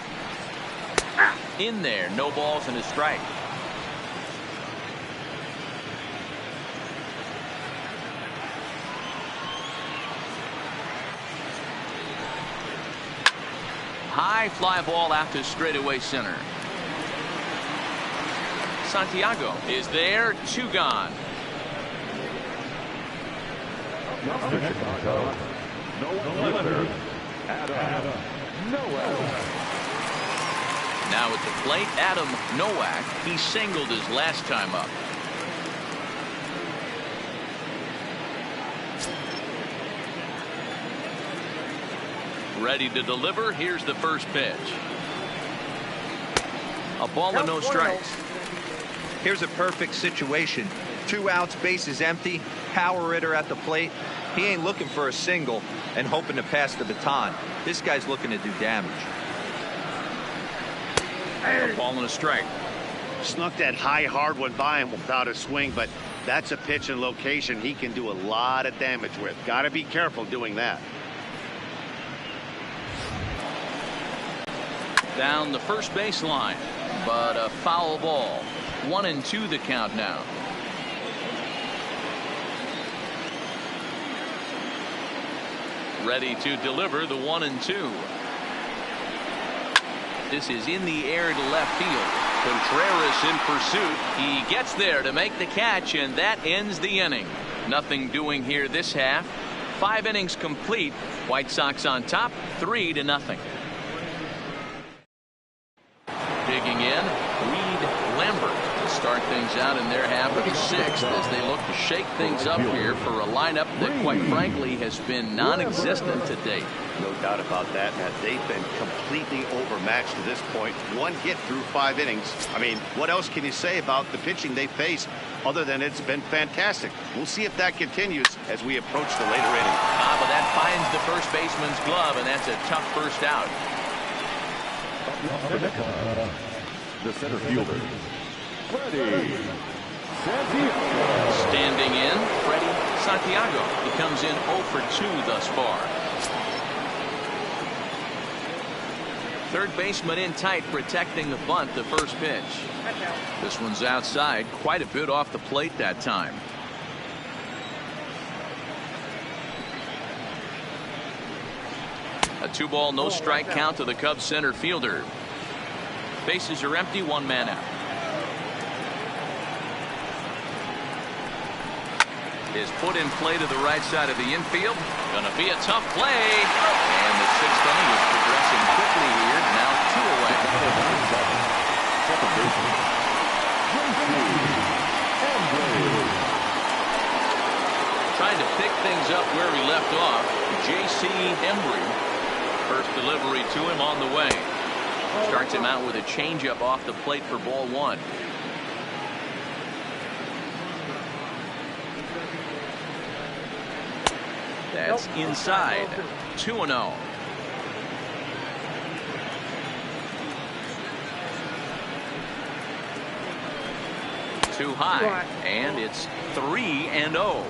In there, no balls and a strike. High fly ball out to straightaway center. Santiago is there, 2 gone. Now at the plate, Adam Nowak. He singled his last time up. Ready to deliver. Here's the first pitch. A ball and no strikes. Here's a perfect situation. 2 outs, bases empty, power hitter at the plate. He ain't looking for a single and hoping to pass the baton. This guy's looking to do damage. A ball and a strike. Snuck that high hard one by him without a swing, but that's a pitch and location he can do a lot of damage with. Got to be careful doing that. Down the first baseline, but a foul ball. 1-2 the count now. Ready to deliver the 1-2. This is in the air to left field. Contreras in pursuit. He gets there to make the catch, and that ends the inning. Nothing doing here this half. 5 innings complete. White Sox on top, 3-0. Digging in, Reed Lambert to start things innings out in their half of the sixth as they look to shake things up here for a lineup that, quite frankly, has been non-existent to date. No doubt about that, Matt. They've been completely overmatched to this point. One hit through 5 innings. I mean, what else can you say about the pitching they face other than it's been fantastic? We'll see if that continues as we approach the later innings. But that finds the first baseman's glove, and that's a tough first out. The center fielder, Freddie Santiago. Standing in, Freddie Santiago. He comes in 0 for 2 thus far. Third baseman in tight, protecting the bunt, the first pitch. This one's outside, quite a bit off the plate that time. A 2-ball, no strike count to the Cubs center fielder. Bases are empty, 1 man out. Is put in play to the right side of the infield. Gonna be a tough play. And the 6th inning is progressing quickly here. Now 2 away. Second baseman, Trying to pick things up where he left off. J.C. Embry. First delivery to him on the way. Starts him out with a changeup off the plate for ball 1. That's inside. 2-0. Too high, and it's 3-0.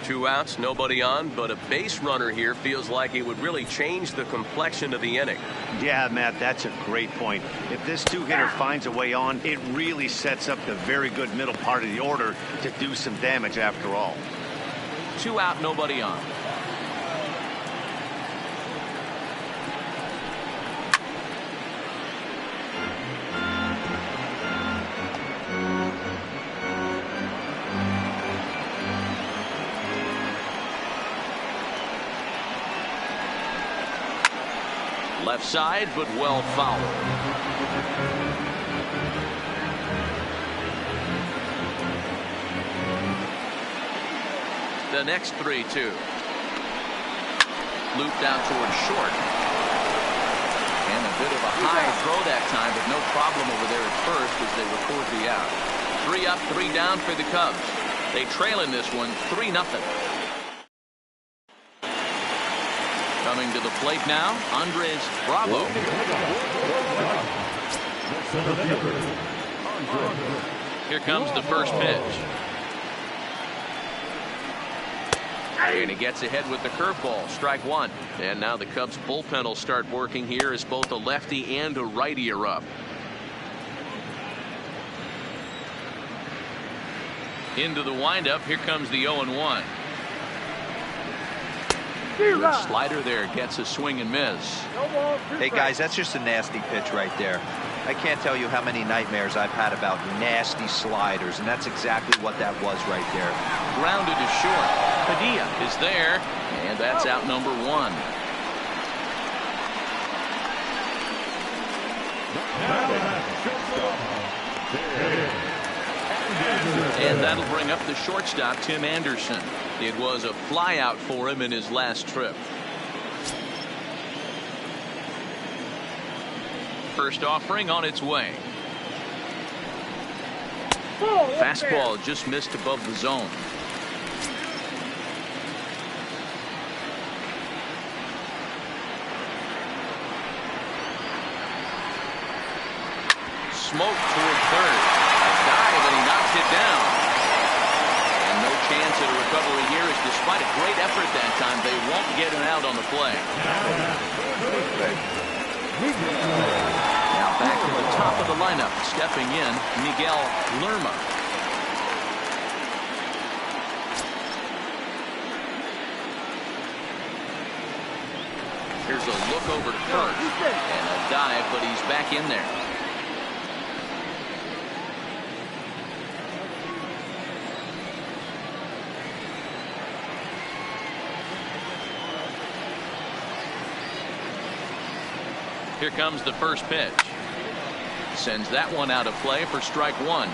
2 outs, nobody on, but a base runner here feels like it would really change the complexion of the inning. Yeah, Matt, that's a great point. If this 2-hitter finds a way on, it really sets up the very good middle part of the order to do some damage after all. 2 out, nobody on. Left side, but well fouled. The next 3-2. Looped out towards short. And a bit of a high throw that time, but no problem over there at first as they record the out. 3 up, 3 down for the Cubs. They trail in this one 3-0. Coming to the plate now, Andres Bravo. Here comes the first pitch. And he gets ahead with the curveball, strike 1. And now the Cubs bullpen will start working here as both a lefty and a righty are up. Into the windup, here comes the 0-1. Good slider there, gets a swing and miss. Hey guys, that's just a nasty pitch right there. I can't tell you how many nightmares I've had about nasty sliders, and that's exactly what that was right there. Grounded to short. Padilla is there, and that's out number 1. And that'll bring up the shortstop, Tim Anderson. It was a flyout for him in his last trip. First offering on its way. Fastball just missed above the zone. Smoke toward third. A dive, and he knocks it down. And no chance at a recovery here, as despite a great effort that time, they won't get an out on the play. Now back to the top of the lineup, stepping in, Miguel Lerma. Here's a look over to first, and a dive, but he's back in there. Here comes the first pitch. Sends that one out of play for strike 1.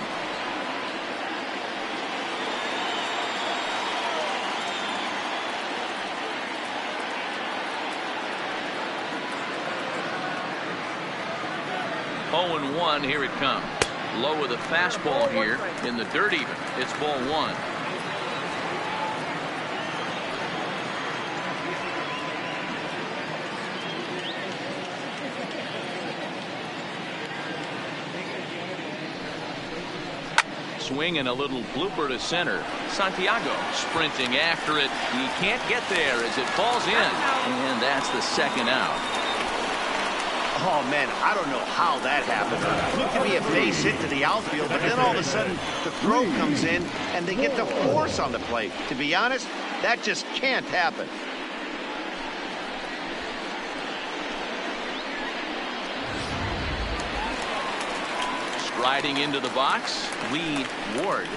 0-1. Here it comes. Low with a fastball here in the dirt even. It's ball one. Swing and a little blooper to center. Santiago sprinting after it. He can't get there as it falls in. And that's the second out. Oh, man, I don't know how that happened. Looked to be a base hit to the outfield, but then all of a sudden the throw comes in and they get the force on the plate. To be honest, that just can't happen. Riding into the box, Lee Ward.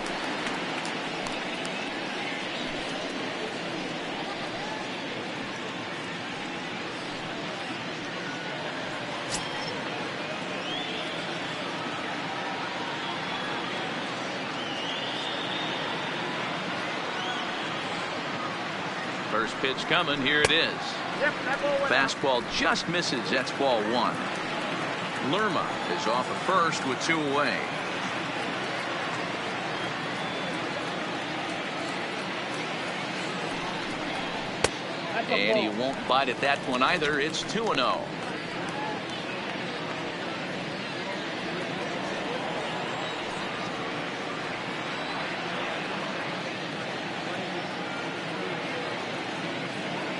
First pitch coming. Here it is. Fastball just misses. That's ball one. Lerma is off at first with two away. And he won't bite at that one either. It's 2-0.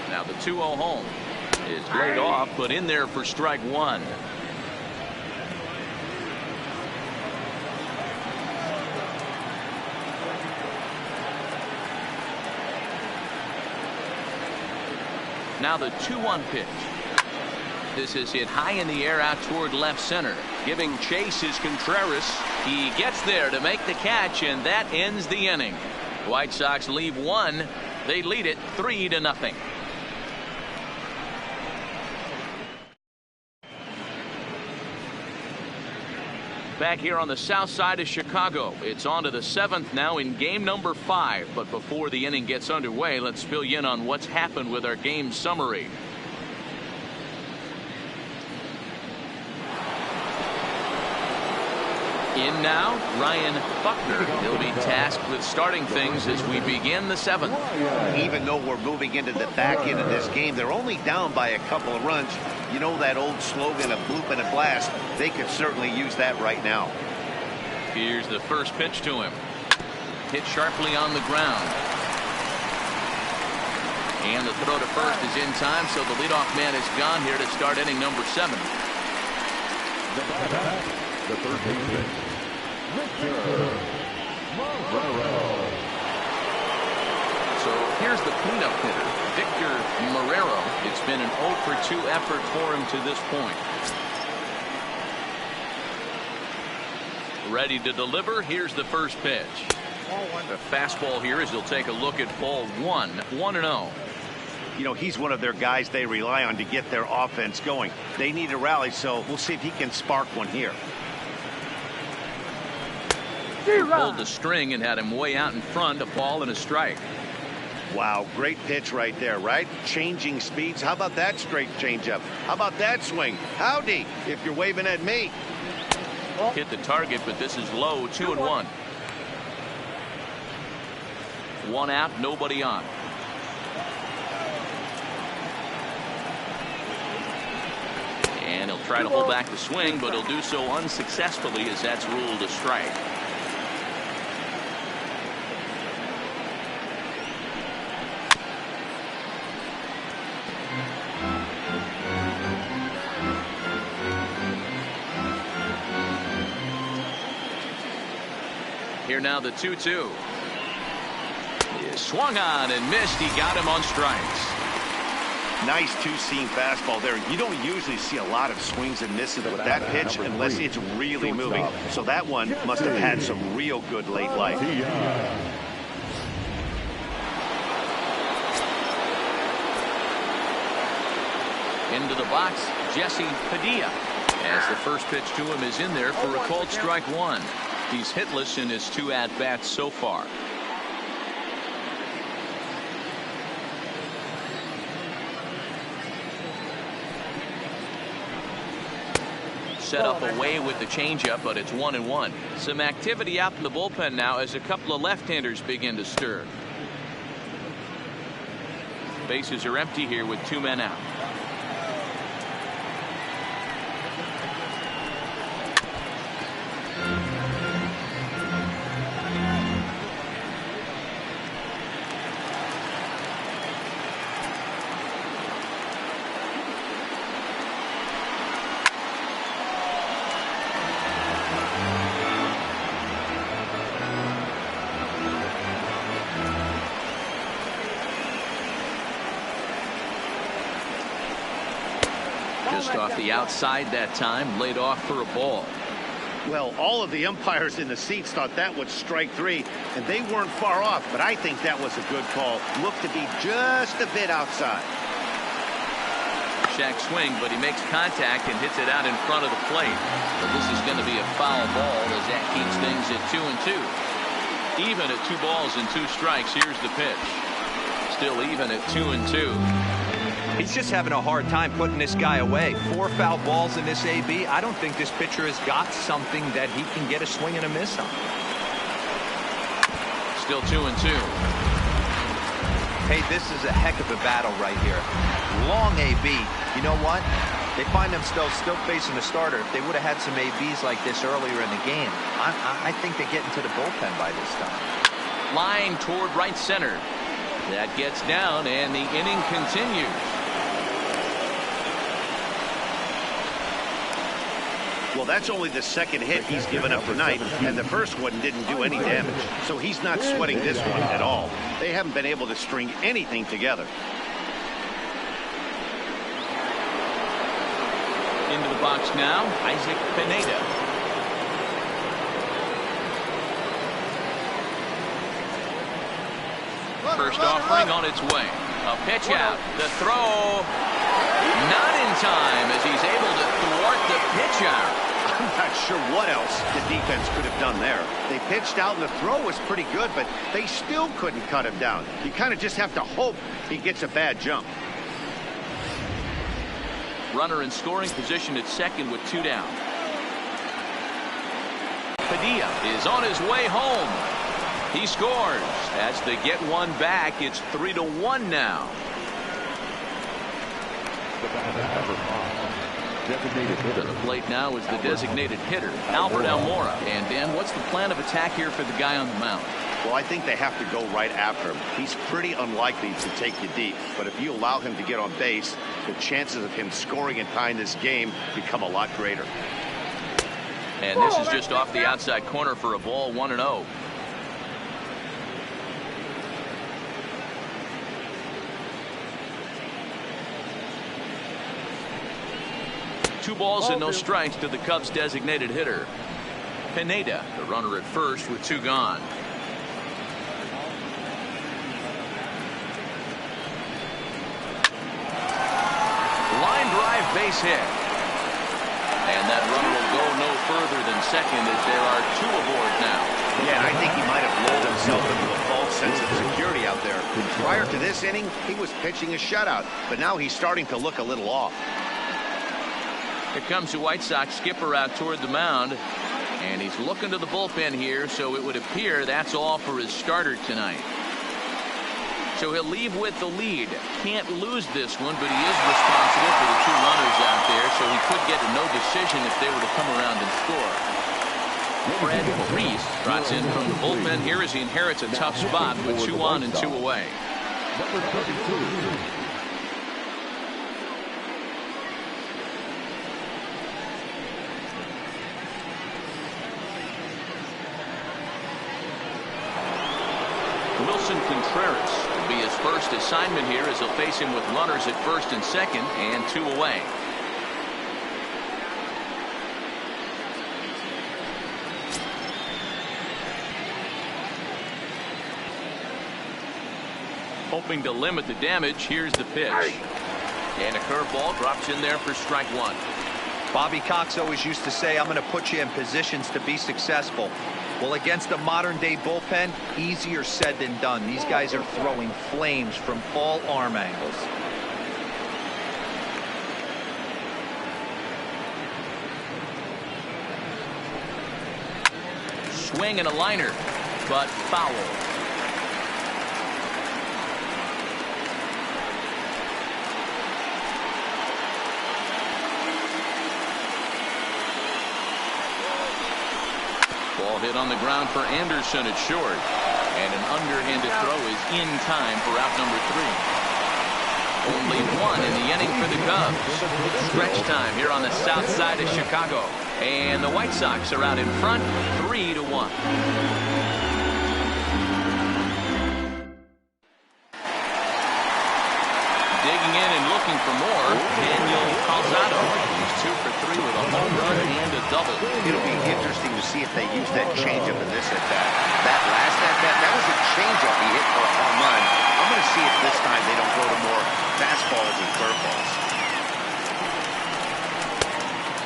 Now the 2-0 home is laid off, but in there for strike one. Now the 2-1 pitch. This is hit high in the air out toward left center. Giving chase is Contreras. He gets there to make the catch, and that ends the inning. White Sox leave one. They lead it 3-0. Back here on the south side of Chicago. It's on to the seventh now in game number 5. But before the inning gets underway, let's fill you in on what's happened with our game summary. In now, Ryan Buckner. He'll be tasked with starting things as we begin the 7th. Even though we're moving into the back end of this game, they're only down by a couple of runs. You know that old slogan of bloop and a blast. They could certainly use that right now. Here's the first pitch to him. Hit sharply on the ground. And the throw to first is in time, so the leadoff man is gone here to start inning number 7. The third baseman, Victor Marrero. So here's the cleanup hitter, Victor Marrero. It's been an 0-for-2 effort for him to this point. Ready to deliver. Here's the first pitch. A fastball here as he'll take a look at ball one. 1-0. You know, he's one of their guys they rely on to get their offense going. They need a rally, so we'll see if he can spark one here. Pulled the string and had him way out in front. A ball and a strike. Wow, great pitch right there, right? Changing speeds. How about that straight changeup? How about that swing? Howdy, if you're waving at me. Hit the target, but this is low. 2-1. One out, nobody on. And he'll try to hold back the swing, but he'll do so unsuccessfully as that's ruled a strike. Here now the 2-2. He swung on and missed. He got him on strikes. Nice two-seam fastball there. You don't usually see a lot of swings and misses with that pitch unless it's really moving. So that one must have had some real good late life. Into the box, Jesse Padilla. As the first pitch to him is in there for a called strike one. He's hitless in his 2 at-bats so far. set up away with the changeup, but it's 1-1. Some activity out in the bullpen now as a couple of left-handers begin to stir. Bases are empty here with 2 men out. Just off the outside that time, laid off for a ball. Well, all of the umpires in the seats thought that was strike 3, and they weren't far off, but I think that was a good call. Looked to be just a bit outside. Shack swing, but he makes contact and hits it out in front of the plate. But this is going to be a foul ball as that keeps things at 2-2. Even at 2 balls and 2 strikes. Here's the pitch. Still even at 2-2. He's just having a hard time putting this guy away. 4 foul balls in this AB. I don't think this pitcher has got something that he can get a swing and a miss on. Still 2-2. Hey, this is a heck of a battle right here. Long AB. You know what? They find themselves still facing the starter. If they would have had some ABs like this earlier in the game, I think they get into the bullpen by this time. Line toward right center. That gets down, and the inning continues. Well, that's only the second hit he's given up tonight, and the first one didn't do any damage. So he's not sweating this one at all. They haven't been able to string anything together. Into the box now, Isaac Pineda. First offering on its way. A pitch out. The throw. Not in time as he's able to thwart the pitch out. I'm not sure what else the defense could have done there. They pitched out and the throw was pretty good, but they still couldn't cut him down. You kind of just have to hope he gets a bad jump. Runner in scoring position at second with 2 down. Padilla is on his way home. He scores as they get one back. It's 3-1 now. To the plate now is the designated hitter, Albert Almora. And Dan, what's the plan of attack here for the guy on the mound? Well, I think they have to go right after him. He's pretty unlikely to take you deep, but if you allow him to get on base, the chances of him scoring and tying this game become a lot greater. And this is just off the outside corner for a ball, 1-0. Two balls and no strikes to the Cubs designated hitter. Pineda, the runner at first with 2 gone. Line drive base hit. And that runner will go no further than second as there are 2 aboard now. Yeah, I think he might have lulled himself into a false sense of security out there. Prior to this inning, he was pitching a shutout, but now he's starting to look a little off. Here comes the White Sox skipper out toward the mound, and he's looking to the bullpen here, so it would appear that's all for his starter tonight. So he'll leave with the lead. Can't lose this one, but he is responsible for the 2 runners out there, so he could get a no decision if they were to come around and score. Fred Reese trots in from the bullpen here as he inherits a tough spot with 2 on and 2 away. Number 32. Wilson Contreras will be his first assignment here as he'll face him with runners at first and second and 2 away. Hoping to limit the damage, here's the pitch. And a curveball drops in there for strike 1. Bobby Cox always used to say, I'm going to put you in positions to be successful. Well, against a modern-day bullpen, easier said than done. These guys are throwing flames from all arm angles. swing and a liner, but foul. Ball hit on the ground for Anderson at short. And an underhanded throw is in time for out number 3. Only one in the inning for the Cubs. Stretch time here on the south side of Chicago. And the White Sox are out in front, 3-1. Digging in and looking for more, Daniel Calzado. He's 2 for 3 with a home run and a double. It'll be interesting to see if they use that changeup in this at-bat. That last at-bat, that was a changeup he hit for a home run. I'm going to see if this time they don't go to more fastballs and curveballs.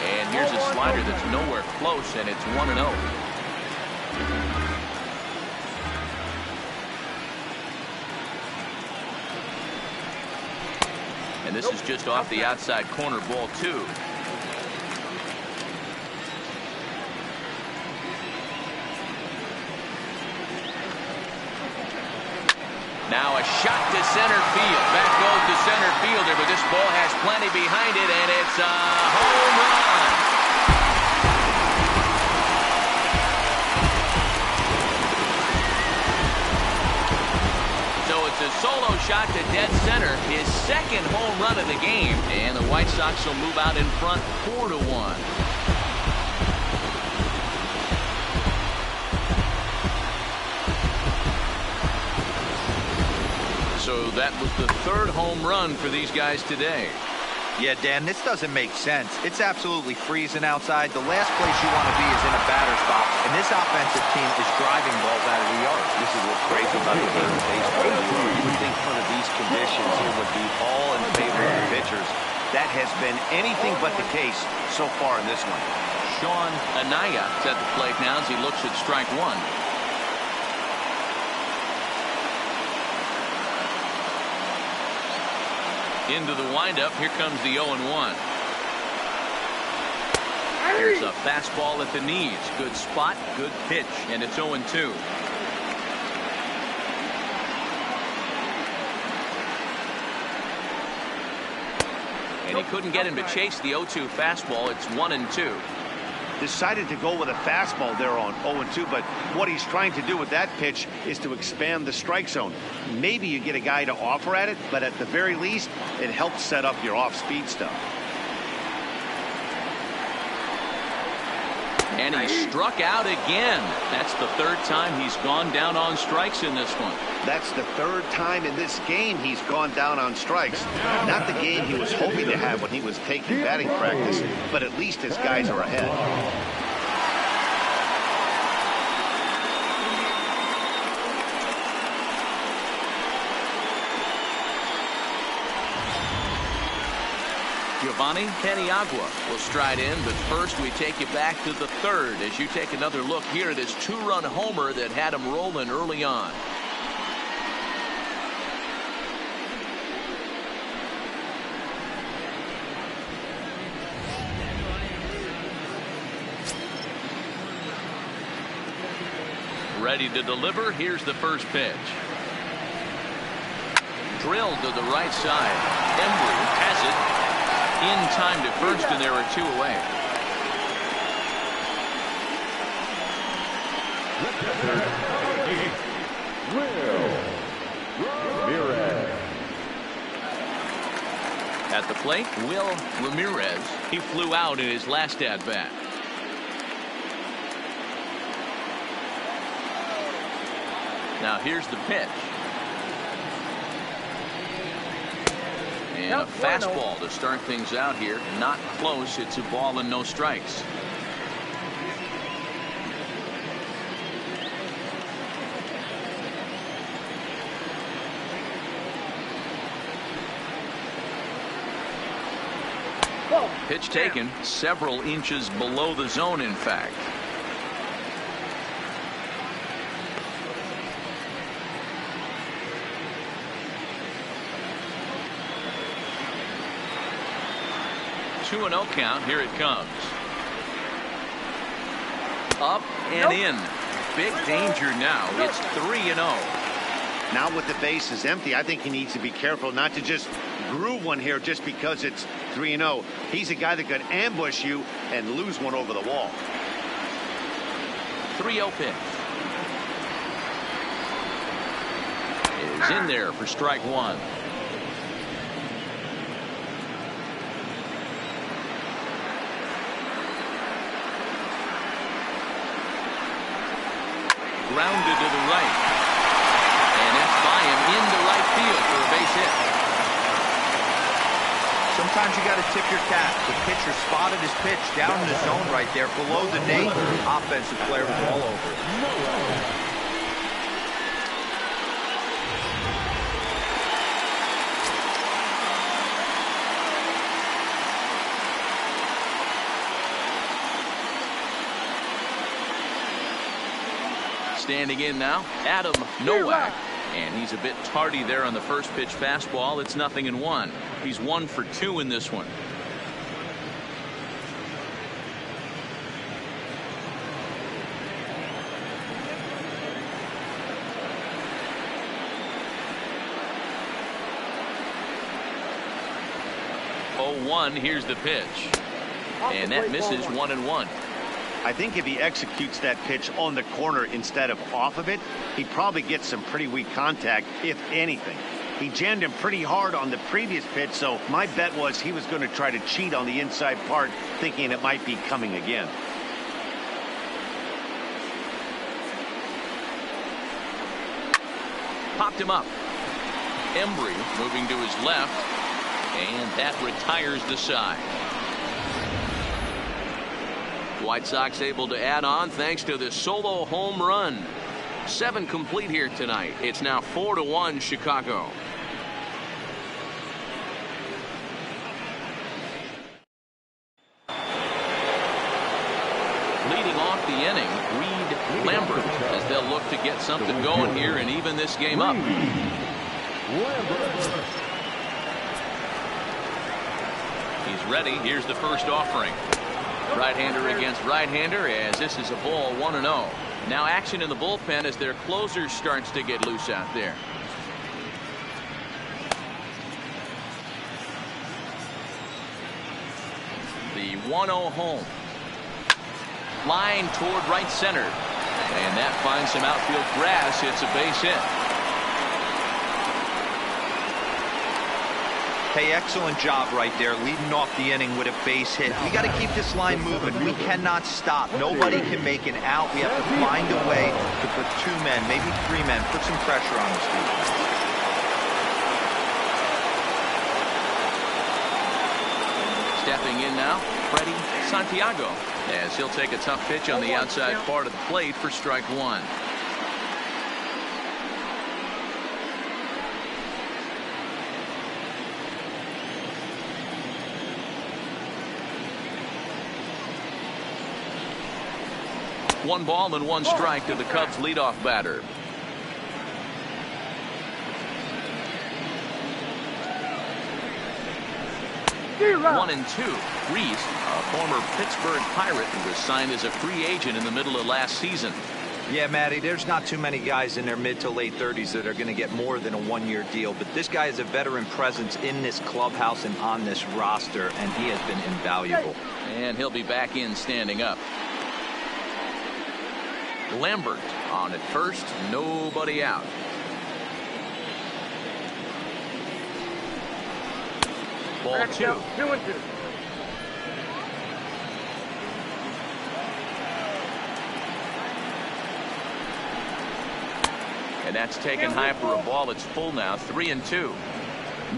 And here's a slider that's nowhere close, and it's 1-0. And this is just off the outside corner, ball 2. Now a shot to center field. Back goes the center fielder, but this ball has plenty behind it, and it's a home run. So it's a solo shot to dead center, his second home run of the game, and the White Sox will move out in front 4-1. So that was the 3rd home run for these guys today. Yeah, Dan, this doesn't make sense. It's absolutely freezing outside. The last place you want to be is in a batter's box, and this offensive team is driving balls out of the yard. This is what's crazy about the game of baseball. You would think under these conditions it would be all in favor of the pitchers. That has been anything but the case so far in this one. Sean Anaya is at the plate now as he looks at strike 1. Into the windup. Here comes the 0-1. Here's a fastball at the knees. Good spot, good pitch, and it's 0-2. And he couldn't get him to chase the 0-2 fastball. It's 1-2. Decided to go with a fastball there on 0-2, but what he's trying to do with that pitch is to expand the strike zone. Maybe you get a guy to offer at it, but at the very least, it helps set up your off-speed stuff. And he struck out again. That's the 3rd time he's gone down on strikes in this one. That's the 3rd time in this game he's gone down on strikes. Not the game he was hoping to have when he was taking batting practice, but at least his guys are ahead. Giovanni Paniagua will stride in, but first we take you back to the 3rd as you take another look here at his 2-run homer that had him rolling early on. Ready to deliver. Here's the first pitch. Drilled to the right side. Embry has it. In time to first, and there are 2 away. At the plate, Will Ramirez. He flew out in his last at-bat. Now here's the pitch. And a fastball to start things out here. Not close. It's a ball and no strikes. Pitch taken several inches below the zone, in fact. Two and 0 count. Here it comes. Up and in. big danger now. It's 3-0. Now with the bases empty, I think he needs to be careful not to just groove one here just because it's 3-0. He's a guy that could ambush you and lose one over the wall. 3-0 pitch. Is in there for strike one. Grounded to the right. And that's by him into right field for a base hit. Sometimes you got to tip your cap. The pitcher spotted his pitch down in the zone right there below the knee. Offensive player was all over it. Standing in now, Adam Nowak. And he's a bit tardy there on the first pitch fastball. It's 0-1. He's 1 for 2 in this one. Here's the pitch. And that misses 1-1. I think if he executes that pitch on the corner instead of off of it, he probably gets some pretty weak contact, if anything. He jammed him pretty hard on the previous pitch, so my bet was he was going to try to cheat on the inside part, thinking it might be coming again. Popped him up. Embry moving to his left, and that retires the side. White Sox able to add on thanks to the solo home run. 7 complete here tonight. It's now 4-1 Chicago. Leading off the inning, Reed Lambert, as they'll look to get something going here and even this game up. He's ready. Here's the first offering. Right-hander against right-hander, as this is a ball 1-0. Now action in the bullpen as their closer starts to get loose out there. The 1-0 home. Line toward right center. And that finds some outfield grass. It's a base hit. Hey, excellent job right there, leading off the inning with a base hit. We got to keep this line moving. We cannot stop. Nobody can make an out. We have to find a way to put 2 men, maybe 3 men, put some pressure on this defense. Stepping in now, Freddie Santiago, as he'll take a tough pitch on the outside part of the plate for strike one. One ball and 1 strike to the Cubs leadoff batter. One and 2. Reese, a former Pittsburgh Pirate who was signed as a free agent in the middle of last season. Yeah, Matty, there's not too many guys in their mid to late 30s that are going to get more than a 1-year deal, but this guy is a veteran presence in this clubhouse and on this roster, and he has been invaluable. And he'll be back in standing up. Lambert on at first, nobody out. Ball 2. 2-2. And that's taken high for a ball. It's full now, 3-2.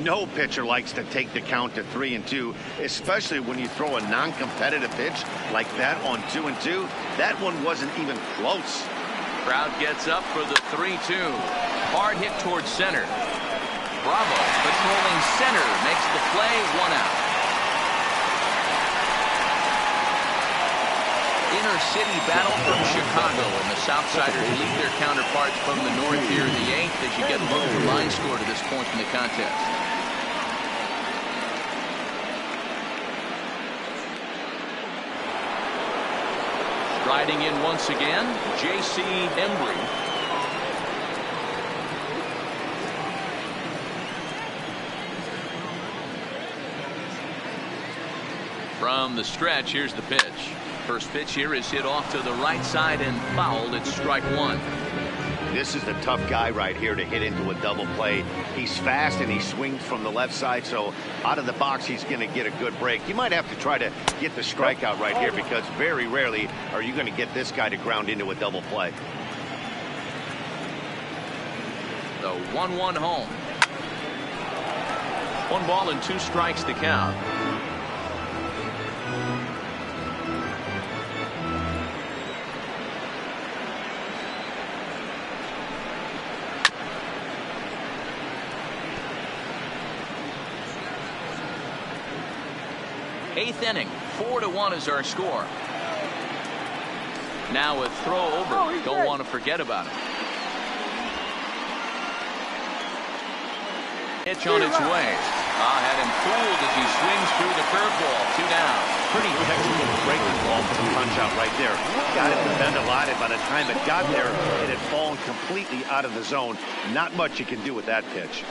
No pitcher likes to take the count to 3-2, especially when you throw a non-competitive pitch like that on 2-2. That one wasn't even close. Crowd gets up for the 3-2. Hard hit towards center. Bravo patrolling center makes the play, 1 out. Inner city battle from Chicago, and the Southsiders lead their counterparts from the north here in the 8th as you get a look at the line score to this point in the contest. Riding in once again, J.C. Embry. From the stretch, here's the pitch. First pitch here is hit off to the right side and fouled. It's strike one. This is the tough guy right here to hit into a double play. He's fast and he swings from the left side, so out of the box he's going to get a good break. You might have to try to get the strikeout right here because very rarely are you going to get this guy to ground into a double play. The 1-1 home. 1 ball and 2 strikes to count. Eighth inning, 4-1 is our score. Now a throw over. Don't want to forget about it. Pitch on its way. Had him fooled as he swings through the curveball. 2 down. Pretty textbook breaking ball for the punch out right there. Got it to bend a lot, and by the time it got there, it had fallen completely out of the zone. Not much you can do with that pitch.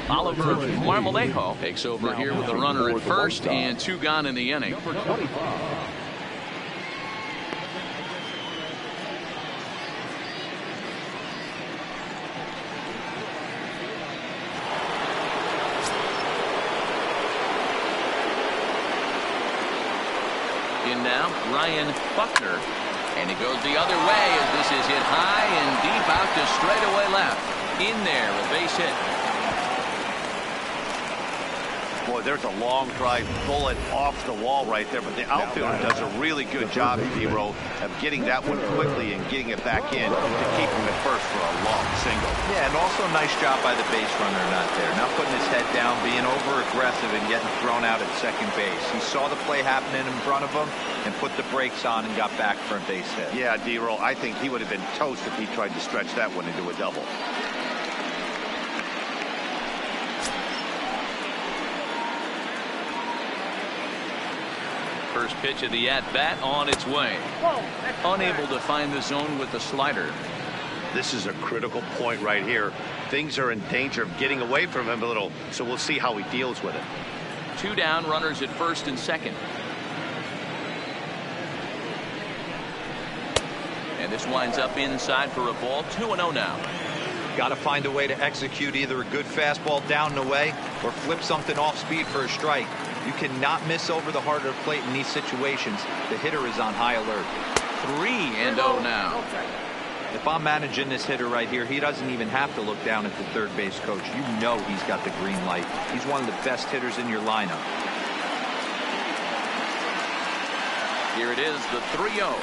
Oliver Marmolejo takes over here with a runner at first and 2 gone in the inning. Number 25. In now, Ryan Buckner. And he goes the other way as this is hit high and deep out to straightaway left. In there, a base hit. Boy, there's a long drive bullet off the wall right there, but the outfielder does a really good job, D-Row, of getting that one quickly and getting it back in to keep him at first for a long single. Yeah, and also a nice job by the base runner not there. Not putting his head down, being over-aggressive and getting thrown out at second base. He saw the play happening in front of him and put the brakes on and got back for a base hit. Yeah, D-Row, I think he would have been toast if he tried to stretch that one into a double. First pitch of the at-bat on its way. Unable to find the zone with the slider. This is a critical point right here. Things are in danger of getting away from him a little, so we'll see how he deals with it. 2 down, runners at first and second. And this winds up inside for a ball. 2-0 now. Got to find a way to execute either a good fastball down and away or flip something off speed for a strike. You cannot miss over the heart of the plate in these situations. The hitter is on high alert. 3-0 now. If I'm managing this hitter right here, he doesn't even have to look down at the third base coach. You know he's got the green light. He's one of the best hitters in your lineup. Here it is, the 3-0.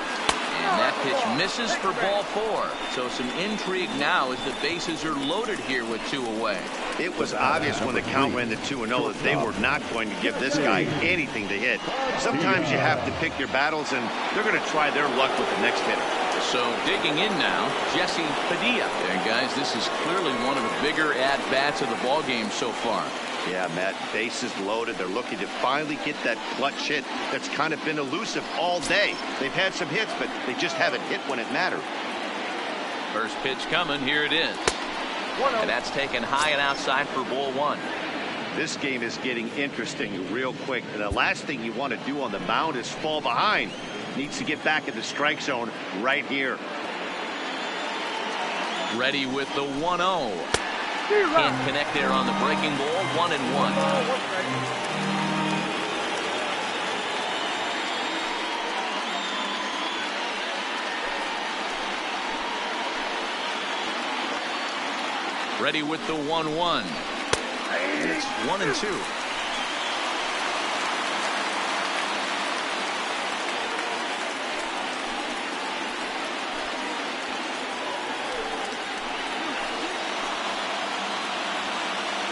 And that pitch misses for ball 4. So some intrigue now as the bases are loaded here with 2 away. It was obvious when the count ran to 2-0 that they were not going to give this guy anything to hit. Sometimes you have to pick your battles, and they're going to try their luck with the next hitter. So digging in now, Jesse Padilla. And guys, this is clearly one of the bigger at-bats of the ballgame so far. Yeah, Matt, bases loaded. They're looking to finally get that clutch hit that's kind of been elusive all day. They've had some hits, but they just haven't hit when it mattered. First pitch coming. Here it is. And that's taken high and outside for ball 1. This game is getting interesting real quick. And the last thing you want to do on the mound is fall behind. Needs to get back in the strike zone right here. Ready with the 1-0. Can't connect there on the breaking ball. 1-1. Ready with the 1-1. It's 1-2.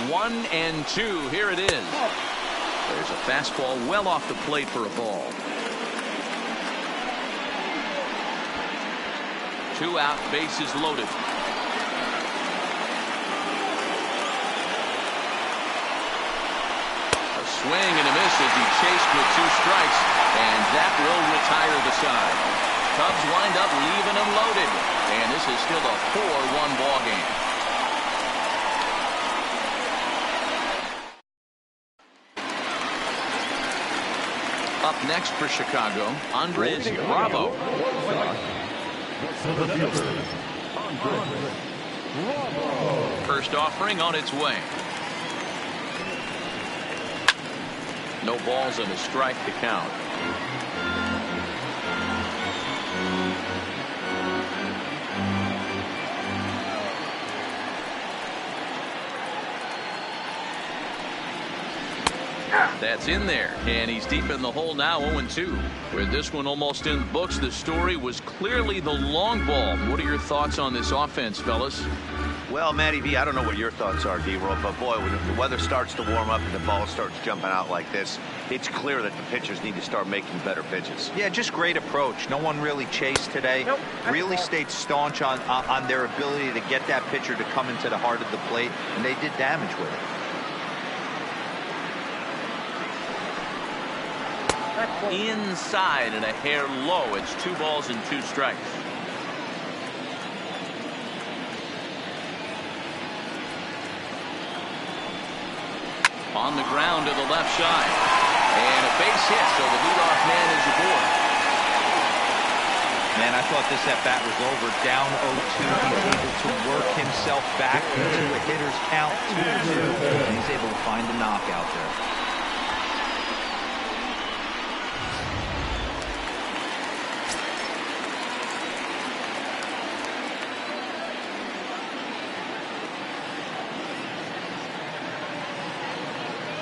One and 2. Here it is. There's a fastball well off the plate for a ball. 2 out, bases loaded. A swing and a miss as he chased with 2 strikes, and that will retire the side. Cubs wind up leaving him loaded, and this is still a 4-1 ball game. Up next for Chicago, Andres Bravo. First offering on its way. No balls and a strike to count. That's in there, and he's deep in the hole now, 0-2. With this one almost in the books, the story was clearly the long ball. What are your thoughts on this offense, fellas? Well, Matty V, I don't know what your thoughts are, D-Roll, but boy, when the weather starts to warm up and the ball starts jumping out like this, it's clear that the pitchers need to start making better pitches. Yeah, just great approach. No one really chased today. Nope. Really stayed staunch on their ability to get that pitcher to come into the heart of the plate, and they did damage with it. Inside and a hair low. It's 2 balls and 2 strikes. On the ground to the left side. And a base hit, so the leadoff man is aboard. Man, I thought this at-bat was over. Down 0-2. He's able to work himself back into a hitter's count 2-2. And he's able to find a knockout there.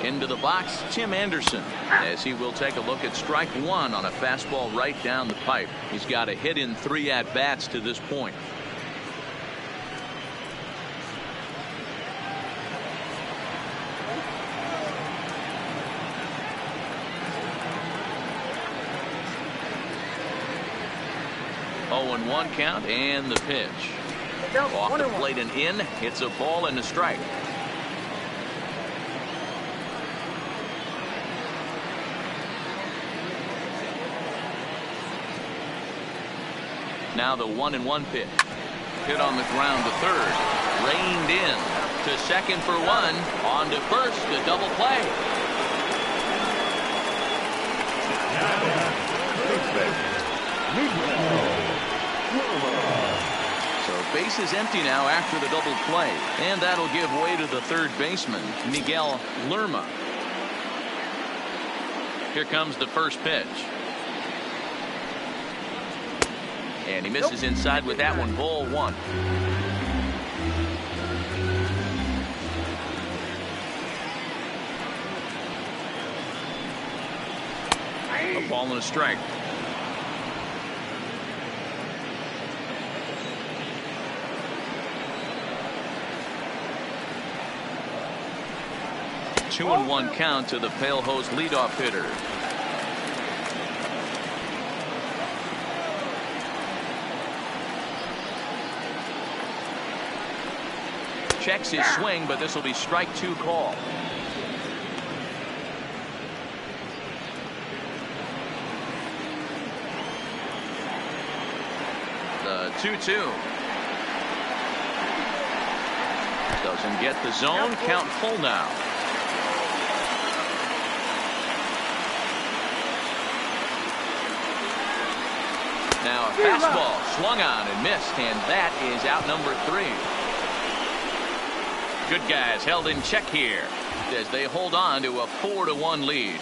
Into the box, Tim Anderson, as he will take a look at strike 1 on a fastball right down the pipe. He's got a hit in 3 at-bats to this point. Oh, and 1 count, and the pitch. Off the plate and in. It's a ball and a strike. Now the 1-1 pitch. Hit on the ground to third. Reined in to second for 1. On to first. A double play. So base is empty now after the double play. And that'll give way to the third baseman, Miguel Lerma. Here comes the first pitch. And he misses inside with that one. Ball 1. A ball and a strike. Two and 1 count to the Pale Hose leadoff hitter. Checks his swing, but this will be strike 2 call. The 2-2. Doesn't get the zone. Count full now. Now a fastball swung on and missed, and that is out number 3. Good guys held in check here as they hold on to a 4-1 lead.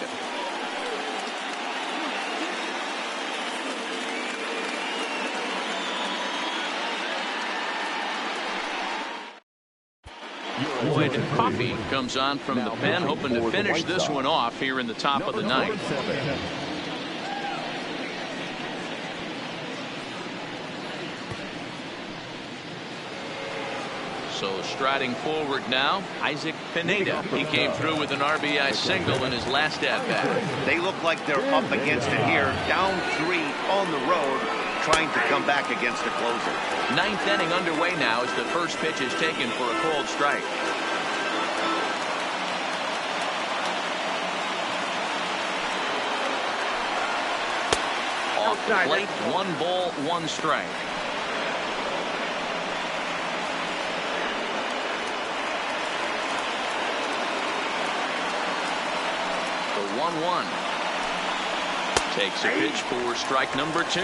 Boyd Coffey comes on from the pen, hoping to finish this one off here in the top of the 9th. So striding forward now, Isaac Pineda. He came through with an RBI single in his last at-bat. They look like they're up against it here, down 3 on the road, trying to come back against the closer. 9th inning underway now as the first pitch is taken for a called strike. Plate, 1 ball, 1 strike. The 1-1. Takes a pitch for strike number 2.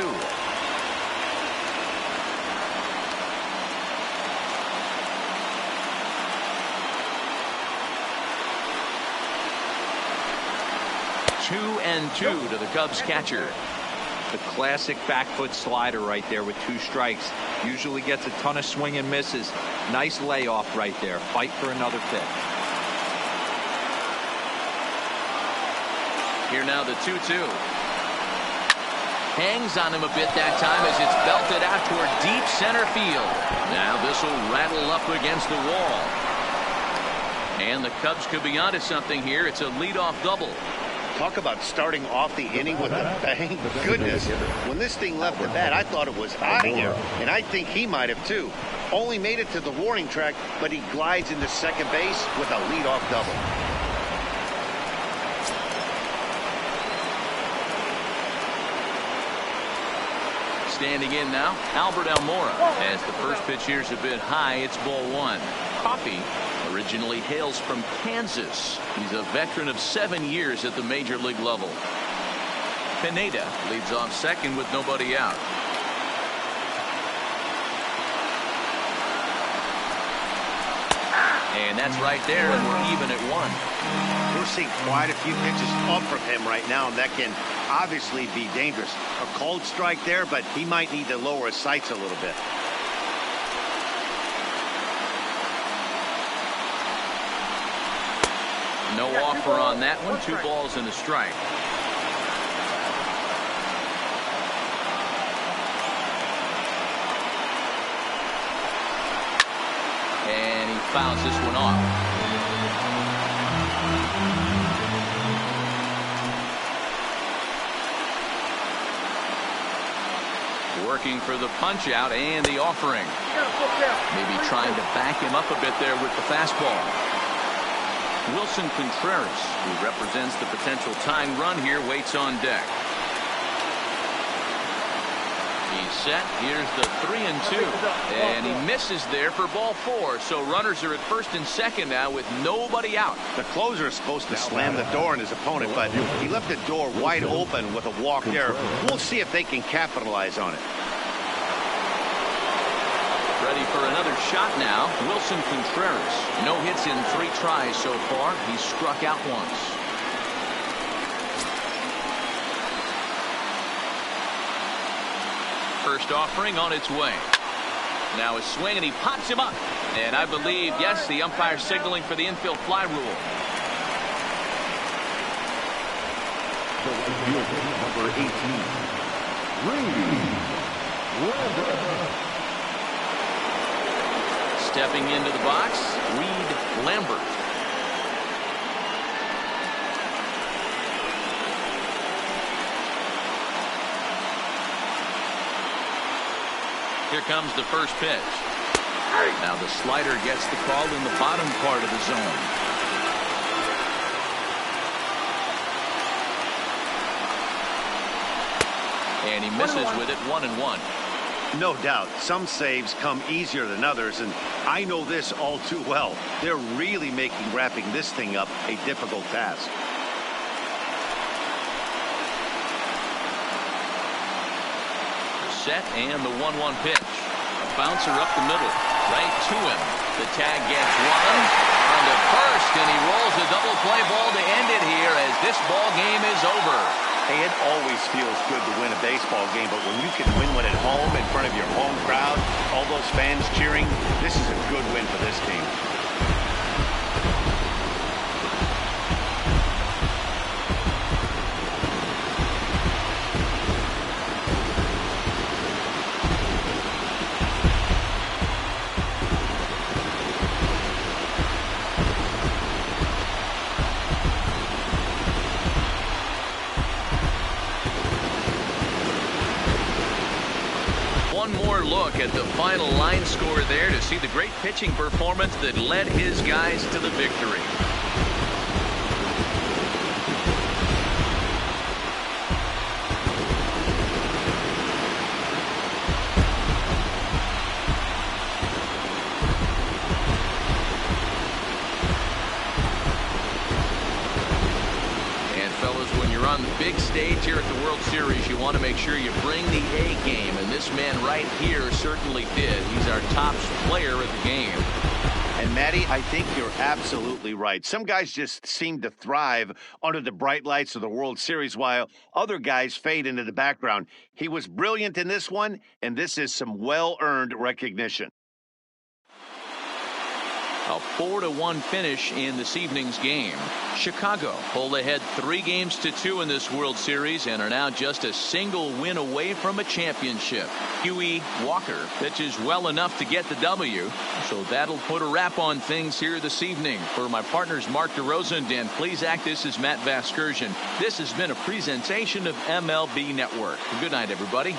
Two and 2 to the Cubs catcher. The classic back foot slider right there with 2 strikes. Usually gets a ton of swing and misses. Nice layoff right there. Fight for another pitch. Here now the 2-2. Hangs on him a bit that time as it's belted out toward deep center field. Now this will rattle up against the wall. And the Cubs could be onto something here. It's a leadoff double. Talk about starting off the inning with a bang. Goodness, when this thing left the bat, I thought it was out of here. And I think he might have too. Only made it to the warning track, but he glides into second base with a leadoff double. Standing in now, Albert Almora. As the first pitch here's a bit high, it's ball 1. Coffey originally hails from Kansas. He's a veteran of 7 years at the major league level. Pineda leads off second with nobody out. And that's right there, and we're even at 1. We're seeing quite a few pitches up from him right now, and that can obviously be dangerous. A cold strike there, but he might need to lower his sights a little bit. No offer on that one. 2 balls and a strike. And he fouls this one off. Working for the punch out and the offering. Maybe trying to back him up a bit there with the fastball. Wilson Contreras, who represents the potential tying run here, waits on deck. He's set. Here's the 3-2. And he misses there for ball 4. So runners are at first and second now with nobody out. The closer is supposed to slam the door on his opponent, but he left the door wide open with a walk there. We'll see if they can capitalize on it. Ready for another shot now. Wilson Contreras. No hits in 3 tries so far. He's struck out once. First offering on its way. Now a swing and he pops him up. And I believe, yes, the umpire signaling for the infield fly rule. Number 18, Stepping into the box, Reed Lambert. Here comes the first pitch. Now the slider gets the call in the bottom part of the zone. And he misses with it, 1-1. No doubt, some saves come easier than others, and I know this all too well. They're really making wrapping this thing up a difficult task. Set and the 1-1 pitch. A bouncer up the middle, right to him. The tag gets one on the first, and he rolls a double play ball to end it here as this ball game is over. Hey, it always feels good to win a baseball game, but when you can win one at home in front of your home crowd, all those fans cheering, this is a good win for this team. Look at the final line score there to see the great pitching performance that led his guys to the victory. on the big stage here at the World Series, you want to make sure you bring the A game, and this man right here certainly did. He's our top player of the game. And, Matty, I think you're absolutely right. Some guys just seem to thrive under the bright lights of the World Series, while other guys fade into the background. He was brilliant in this one, and this is some well-earned recognition. A 4-1 finish in this evening's game. Chicago pulled ahead 3-2 in this World Series and are now just a single win away from a championship. Huey Walker pitches well enough to get the W, so that'll put a wrap on things here this evening. For my partners Mark DeRosa and Dan Plesac, this is Matt Vasgersian. This has been a presentation of MLB Network. Good night, everybody.